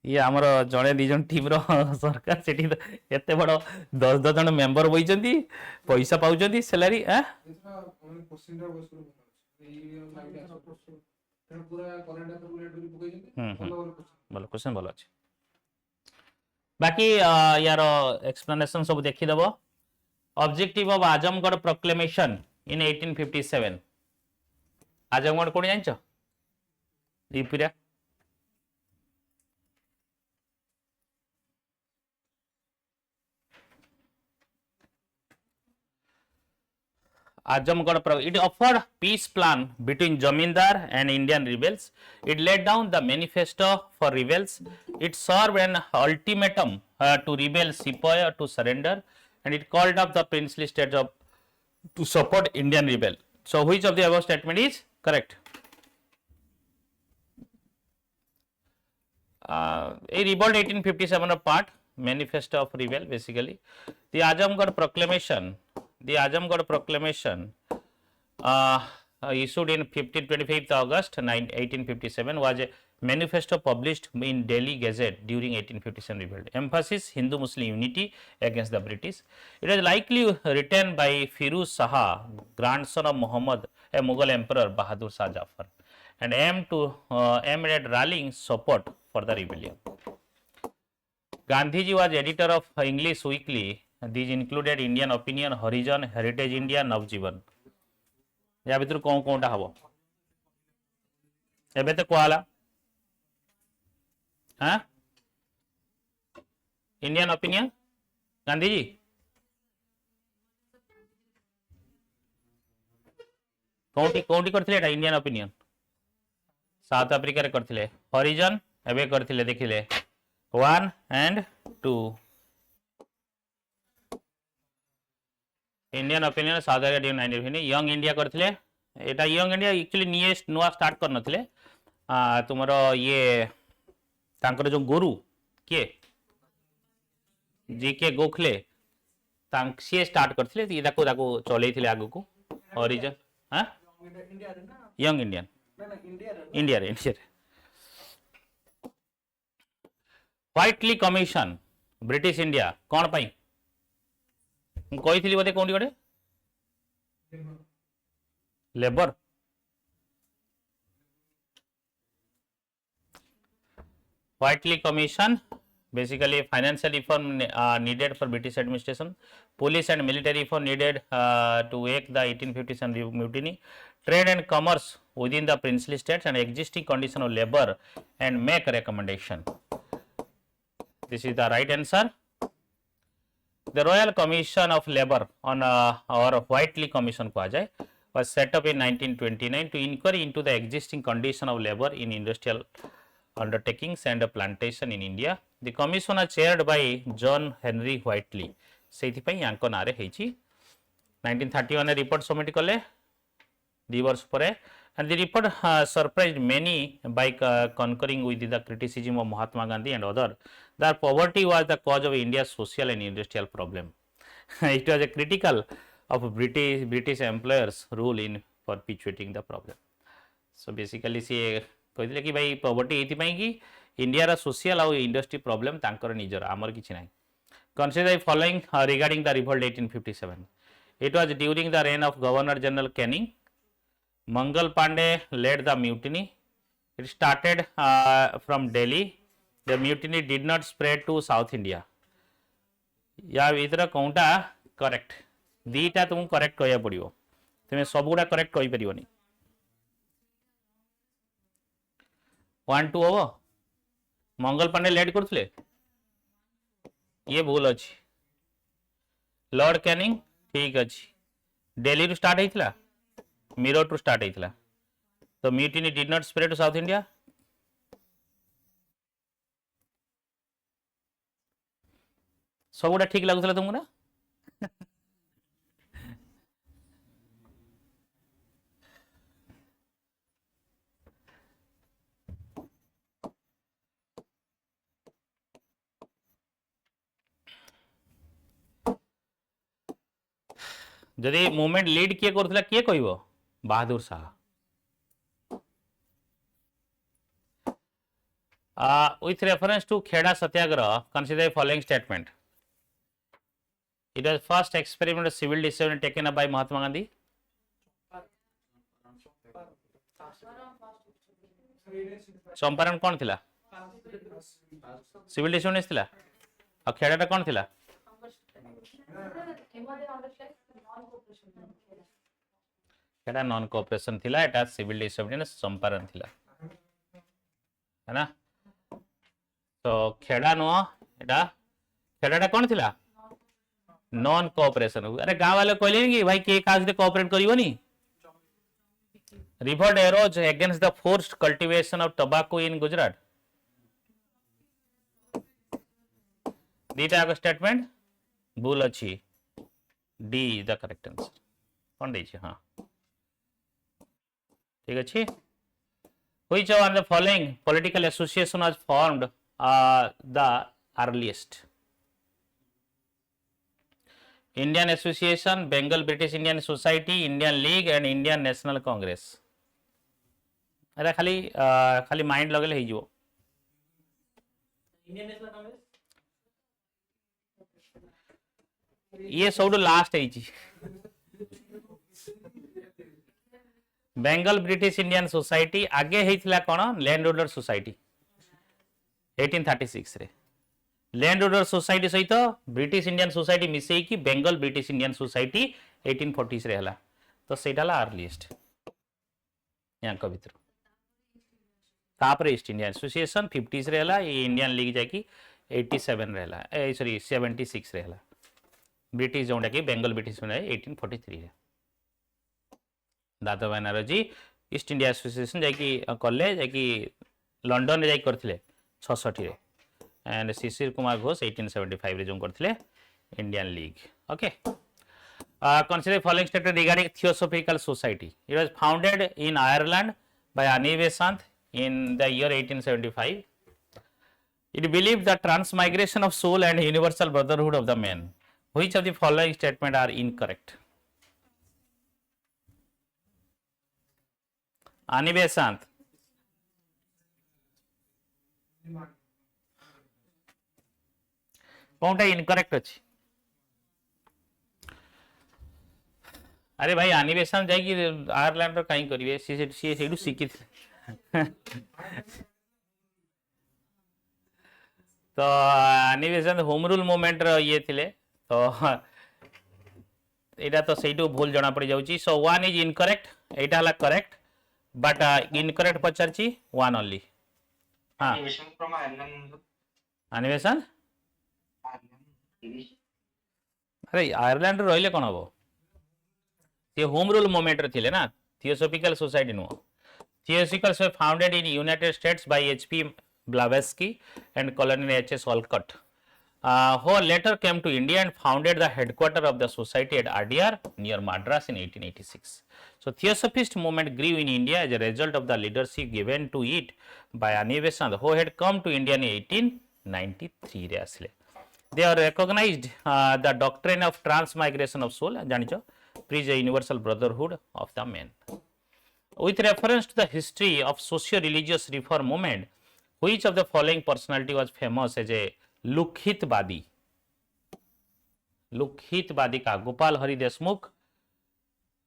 ये हमरो जणे दी जण टीम रो सरकार सेठी एते बड़ 10 जण मेंबर बइचंती पैसा पाउचंती सैलरी हैं क्वेश्चन रो भल क्वेश्चन भल अच्छे. बाकी यार एक्सप्लेनेशन सब देखी दबो. Objective of Azamgarh proclamation in 1857. Azamgarh कोन जानछ यूपी रे Azamgarh, it offered peace plan between Jamindar and Indian rebels. It laid down the manifesto for rebels. It served an ultimatum to rebel sepoy to surrender, and it called up the princely states of to support Indian rebel. So which of the above statement is correct? A revolt 1857 of part manifesto of rebel basically. The Azamgarh proclamation issued in 25th August 1857 was a manifesto published in Delhi Gazette during 1857 revolt. Emphasis Hindu Muslim unity against the British. It was likely written by Firuz Shah, grandson of Muhammad, a Mughal emperor Bahadur Shah Jafar, and aimed at rallying support for the rebellion. Gandhiji was editor of English weekly. These included Indian Opinion, Horizon, Heritage India, Navjivan. या भितर कौन कौनटा हबो एबे तो Cola हां Indian opinion Gandhi ji Conti करथिले एटा Indian opinion south Africa रे करथिले हॉरिजन एबे करथिले देखिले 1 and 2 Indian opinion south Africa due 1950 young India करथिले एटा यंग इंडिया एक्चुअली निएस्ट नुआ स्टार्ट कर नथिले तुमरो ये तांकर जो गुरु के जीके गोखले तांक से स्टार्ट करथिले ई दाको दाको चलेइथिले आगु को ओरिजिन हां यंग इंडियन इंडिया रे व्हाइटली कमिशन ब्रिटिश इंडिया कोन पई कही बोधे कौन गोटे labour Whitley commission basically financial reform needed for British administration, police and military reform needed to act the 1857 mutiny, trade and commerce within the princely states and existing condition of labor and make recommendation. This is the right answer. The Royal Commission of Labour on or Whiteley Commission was set up in 1929 to inquire into the existing condition of labour in industrial undertakings and plantation in India. The commission is chaired by John Henry Whiteley. सेइथिपई यांको नारे हेची 1931 report submit कले 2 वर्ष परे and the report surprised many by concurring with the criticism of Mahatma Gandhi and others that poverty was the cause of India's social and industrial problem. It was a critical of British employers' rule in perpetuating the problem. So basically सी कहते कि भाई poverty एथि कि India रा social और industry problem तांकर निजर आमर किछि नाही. Consider the following regarding the revolt 1857. It was during the reign of Governor General Canning. Mangal Pandey led the mutiny. It started from Delhi. The mutiny did not spread to South India. या इधर कौनटा correct दीटा तुम correct कहया पड़ियो तुम सब गुडा correct कहि परियोनी 1 2 हो Mangal Pandey lead करथले ये भूल अछि लॉर्ड कैनिंग ठीक अछि दिल्ली रु स्टार्ट हेतिला मीरठ रु स्टार्ट हेतिला तो mutiny did not spread to south India सब गुडा ठीक लागुतला तुमको ना जदि मूवमेंट लीड किए करथला किए कहबो Bahadur Shah with reference to Kheda Satyagraha consider the following statement. It was first experiment of civil disobedience taken up by Mahatma Gandhi. Champaran कौन थिला सिविल डिसोनेस थिला और खेड़ा कौन थिला खेड़ा नॉन कोऑपरेशन थिला एटा सिविल डिसोबीडियंस चंपारण थिला है ना तो खेड़ा नो एटा खेड़ाटा कौन थिला नॉन कोऑपरेशन अरे गाँव वाले कहले कि भाई के काज दे cooperate करिवोनी revolt arose against the forced cultivation of tobacco in Gujarat. दीटा स्टेटमेंट भूल अच्छी D is the correct answer कौन देछि हां ठीक अछि which one the following political association was formed the earliest Indian association Bengal British Indian society Indian league and Indian national Congress अरे खाली खाली माइंड लगेले हे जो इंडियन नेशनल कांग्रेस ये सब लास्ट है बेंगल ब्रिटिश इंडियन सोसाइटी आगे होता कौन लैंड ओडर सोसाइटी 1836 रे लैंड ओडर सोसाइटी सहित ब्रिटिश इंडियन सोसाइटी मिसेकी बेंगल ब्रिटिश इंडियन सोसाइटी 1840 रे हला तो सेटा ला अर्लीस्ट यहाँ भीतर तापर ईस्ट इंडिया एसोसिएशन 50s रे हला इंडियन लीग जाकी 87 रे हला सॉरी 76 रे हला ब्रिटिश जोटा कि बेंगल ब्रिटिश 1843 रे दादा बनर्जी ईस्ट इंडिया एसोसिएशन जाकी कले जाकी लंडन रे जाकी करथिले 66 रे एंड शिशिर कुमार घोष 1875 रे जो करथिले Indian league okay consider following statement regarding theosophical society it was founded in Ireland by Annie Besant in the year 1875 it believed the transmigration of soul and universal brotherhood of the man which of the following statement are incorrect Annie Besant कौनटा incorrect अच्छी अरे भाई आनिवेशन जाकि Ireland कहीं करेंगे सी से शिखी तो आनिवेशन home rule movement ये थिले तो एटा तो सेटू भूल जना पड़ जाउची सो वन इज इनकरेक्ट एटा हला करेक्ट बट इनकरेक्ट पचारची वन ओनली हां एनिमेशन फ्रॉम आयरलैंड आनिवेशन अरे आयरलैंड रहिले कोन हबो ये होम रूल मूवमेंट रे थिले ना थियोसॉफिकल सोसाइटी नो थियोसॉफिकल से founded in United States by HP Blavatsky and colonel HS Olcott who later came to India and founded the headquarters of the society at Adyar near Madras in 1886. So Theosophist movement grew in India as a result of the leadership given to it by Annie Besant who had come to India in 1893 रे आसले they are recognized the doctrine of transmigration of soul जानिचो preach a universal brotherhood of the man with reference to the history of socio-religious reform movement which of the following personality was famous as a Lokhitwadi का Gopal Hari Deshmukh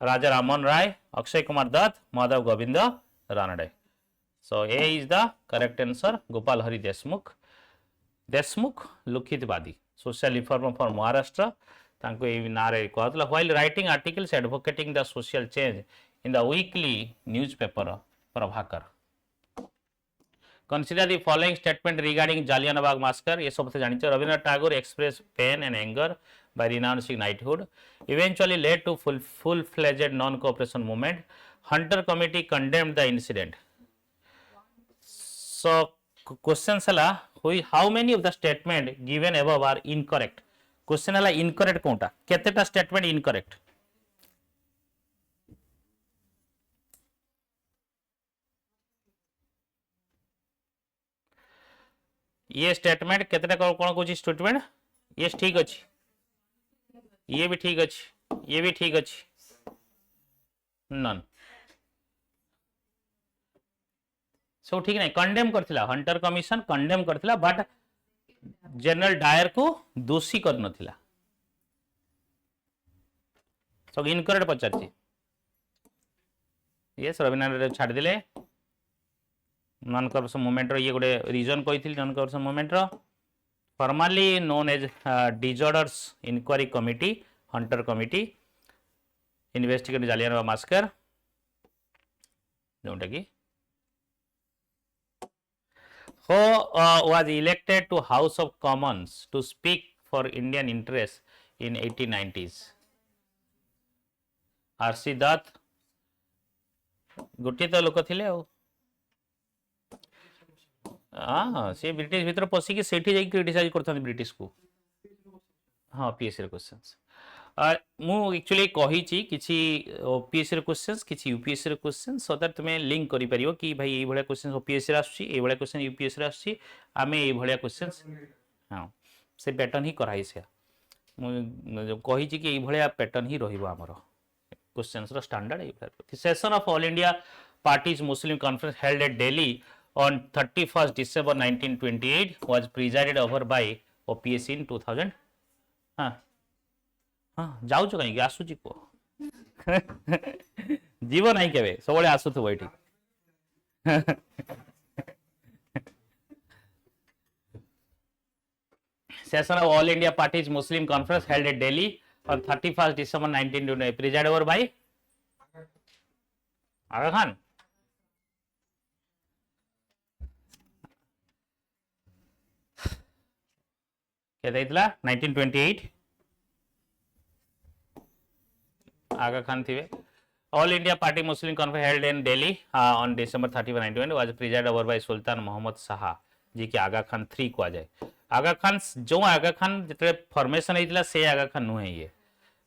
Raja Rammohan Roy Akshay Kumar Dutt Madhav Govind Ranade so A is the correct answer Gopal Hari Deshmukh Lokhitwadi social reform for Maharashtra तांको ए नारे कहतला while writing articles advocating the social change in the weekly newspaper Prabhakar Consider the following statement regarding Jallianwala Massacre. ये सब तो जानिए Rabindranath Tagore expressed pain and anger by renouncing knighthood. Eventually led to full-fledged non-cooperation movement. Hunter Committee condemned the incident. So question सला how many of the statement given above are incorrect? Question वाला incorrect Konta कितने statement incorrect? ये statement केतटा कौन कहूँ statement ये ठीक अच्छी ये भी ठीक अच्छी ये भी ठीक अच्छी नन सब ठीक नहीं कंडेम करथिला हंटर कमिशन कंडेम करथिला बट जनरल डायर को दोषी कर नथिला सब इनकरेक्ट पचारछि यस रविनारायण छाड़ दिले नॉन करप्शन मूवमेंट ये गोटे रीजन कही non cooperation movement formally known as disorders inquiry committee Hunter committee investigate Jallianwala massacre जोटा कि who was elected to House of Commons to speak for Indian interests in 1890s R C Dutt गोटे तो लोक थिले हाँ सी ब्रिटिश भीतर पशिकी सेठी जाई क्रिटिसाइज करथन ब्रिटिश को हाँ पीएससी रे क्वेश्चंस ମୁଁ एक्चुअली कही किसी ओपीएससी रे क्वेश्चंस किसी यूपीएससी रे क्वेश्चंस सो दैट तुमे लिंक करि परियो कि भाई एई भलिया क्वेश्चन ओपीएससी रे आछी एई भलिया क्वेश्चन यूपीएससी रे आछी आमे एई भलिया क्वेश्चंस हां से पैटर्न ही कराई से मु जो कही कि एई भलिया पैटर्न ही रहिबो हमरो क्वेश्चंस रो स्टैंडर्ड एई session of all India parties Muslim conference held at Delhi on 31st December 1928 was presided over by OPSC in 2000 हाँ हाँ जाऊच कहीं आसुची को जीव नहीं केवे सब आसुथबो एठी Session of All India Parties Muslim Conference held at Delhi on 31st December 1928 presided over by Aga Khan केते इतला 1928 आगा खान थिवे all India party Muslim conference held in Delhi on December 31 1920 was presided over by Sultan Mohammed Shah ji की आगा खान 3 को आ जाए आगा खान जो आगा खान जते formation हेतिला से आगा खान नु है ये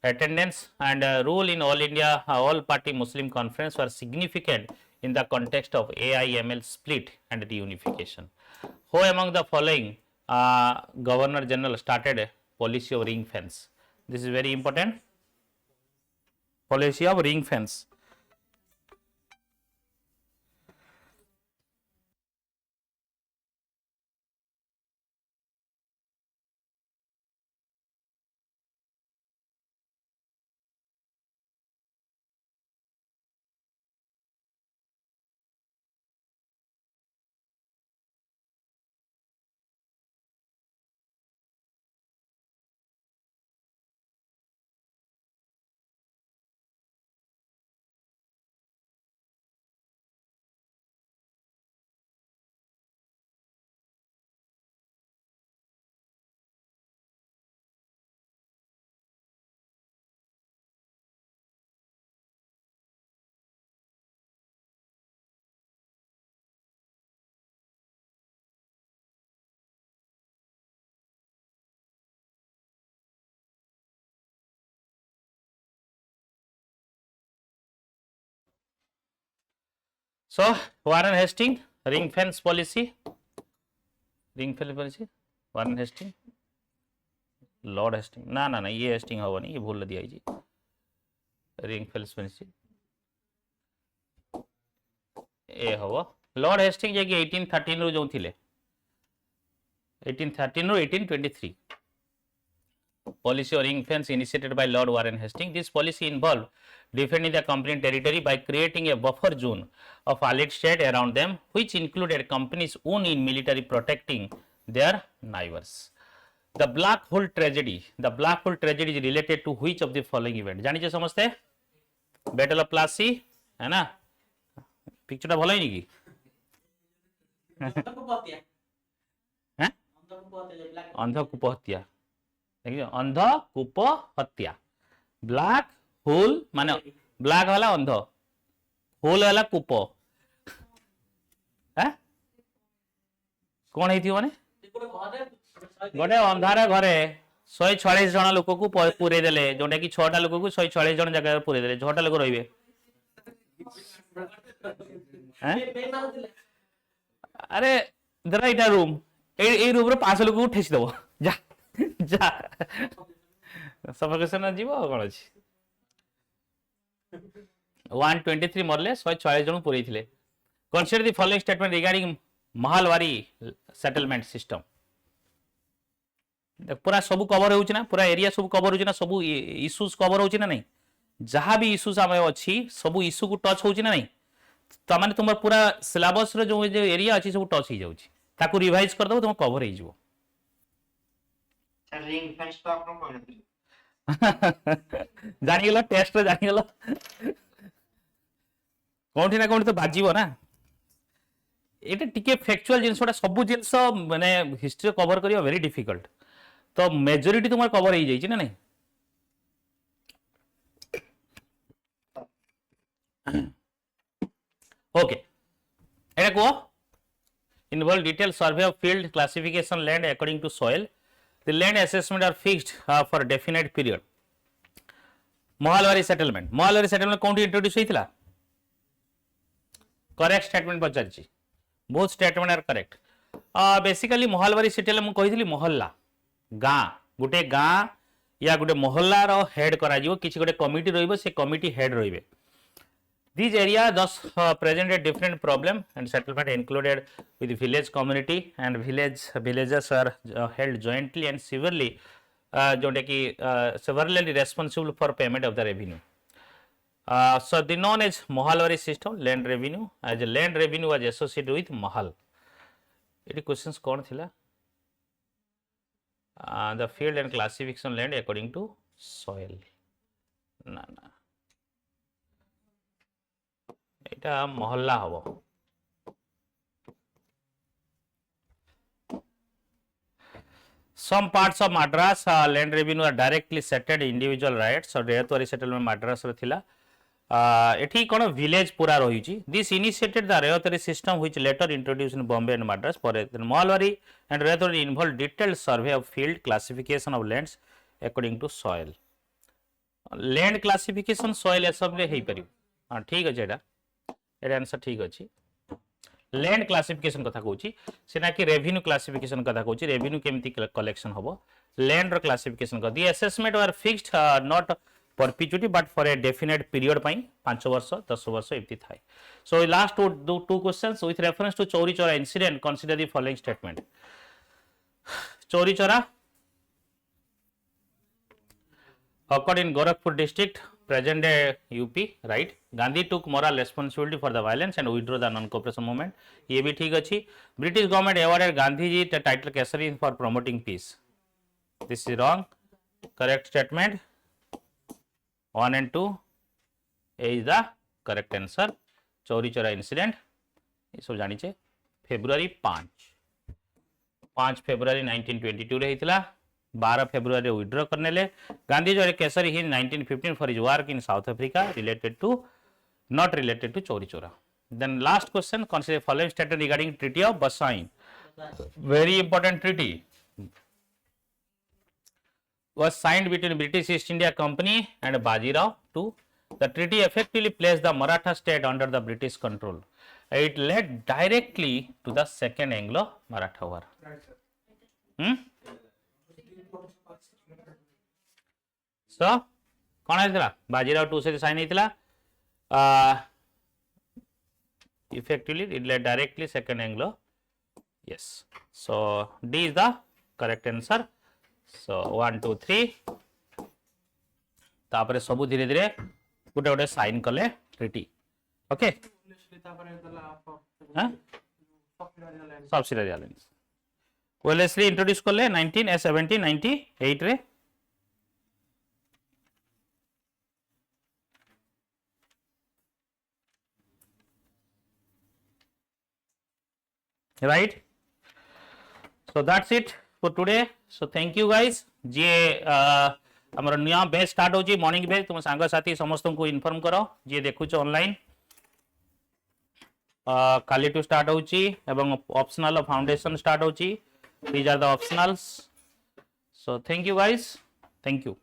attendance and role in all India all party Muslim conference were significant in the context of AIML split and reunification. Who among the following Governor General started a policy of ring fence? This is very important. Policy of ring fence. So Warren Hastings ring fence policy Warren Hastings Lord Hastings ना ना ना ये Hastings हवनी ये भूल दिया जी ring fence policy ए हवा Lord Hastings जे कि 1813 रो जो थिले 1813 रो 1823 policy of ring fence initiated by Lord Warren Hastings. This policy involved defending the company territory by creating a buffer zone of allied state around them, which included companies' own in military protecting their neighbors. The black hole tragedy is related to which of the following event? जानिए समझते हैं? Battle of Plassey है ना? Picture भला ही नहीं की? हैं? अंधकूप हत्या देखिए अंधकूप हत्या ब्लैक होल माने ब्लैक वाला अंध होल वाला कूप है कौन है माने गोटे अंधार घरे 146 जन लोक को पूरे देले जोटा कि 6टा लोक को 146 जन जगह पूरे देले 6टा लोक रहिबे अरे दरा इटा रूम ए रूम रे 5 लोक को ठेसी दबो जा जा सफोकेशन जीव कौन अच्छी 123 मरले 146 जन पूरे थिले consider the following statement regarding mahalwari settlement system पूरा सब कवर होउची ना पूरा एरिया सब कवर होउची ना सब इश्यूज कवर होउची ना नहीं जहां भी इश्यूज आमे अछि सब इश्यू को टच होउची ना नहीं त माने तुम पूरा सिलेबस रे जो एरिया अछि सब टच हो जाउची ताकू रिवाइज कर दबो तुम कवर हो जिवो रिंग फेंस तो आपन कहले जानी गेलो टेस्ट रे जानी गेलो कोठी ना कोठी तो बाजीबो ना एटा टिके फैक्चुअल जिंसोटा सब जिंस माने हिस्ट्री कवर करियो वेरी डिफिकल्ट तो मेजॉरिटी तुम कवर हो जाई ना नहीं ओके एटा को involve detailed survey of field classification land according to soil. The land assessment are fixed for a definite period. Mahalwari settlement कोठी इंट्रोड्यूस होइतिला करेक्ट स्टेटमेंट पचारछि both statement are correct basically Mahalwari settlement मु कहितली मोहल्ला गाँ गोटे गाँ या गोटे मोहल्ला रो हेड करा जिवो किछि गोटे कमिटी रहिबो से कमिटी हेड रहिबे these area thus presented different problem and settlement included with village community and villages are held jointly and severely Jote कि severally responsible for payment of the revenue so the known as Mahalwari system land revenue as land revenue was associated with Mahal it questions कौन थिला the field and classification land according to soil ना ना এটা মহল্লা হবো some parts of Madras land revenue are directly settled individual rights so रेहतवारी settlement Madras रो थिला एठी कोन village पूरा रहिछि this initiated the रेहतवारी system which later introduced in Bombay and Madras for Mahalwari and रेहतवारी involved detailed survey of field classification of lands according to soil land classification soil सब रे हेइ परियो हां ठीक अछि एटा एटा आंसर ठीक अछि लैंड क्लासिफिकेशन कथा कहूची सेना कि रेवेन्यू क्लासिफिकेशन कथा कहूची रेवेन्यू केमती कलेक्शन हबो लैंड रो क्लासिफिकेशन कर दी assessment were fixed not perpetuity but for a definite period पई 5 वर्ष 10 वर्ष एमती थाए so last two questions with reference to Chauri Chaura incident consider the following statement Chauri Chaura occurred in Gorakhpur district present day UP right Gandhi took moral responsibility for the violence and withdrew the non cooperation movement ये भी ठीक अच्छी British government awarded Gandhi ji the title Kesari for promoting peace this is wrong correct statement 1 and 2 A is the correct answer Chauri Chaura incident ये सब जानी छे February 5 February 1922 रे हितला 12 February withdraw करने ले गांधी जो केसरी ही 1915 for his work in South Africa related to not related to Chauri Chaura then last question consider following statement regarding treaty of Basain very important treaty was signed between British East India Company and Bajirao II the treaty effectively placed the Maratha state under the British control it led directly to the second Anglo-Maratha war so कौन है बाजीराव 2 से sign होता effectively it led directly second Anglo yes so D is the correct answer so 1 2 3 तापरे सबु धीरे धीरे गोटे गोटे साइन कले treaty okay subsidiary alliance Wellesley introduce करले 1798 रे right so that's it for today so thank you guys जे हमर नया बैच स्टार्ट होची मॉर्निंग बैच तुम सांग साथी समस्त को इन्फॉर्म करो जे देखुछ ऑनलाइन काली टू स्टार्ट होची एवं ऑप्शनल फाउंडेशन स्टार्ट होची these are the optionals so thank you guys thank you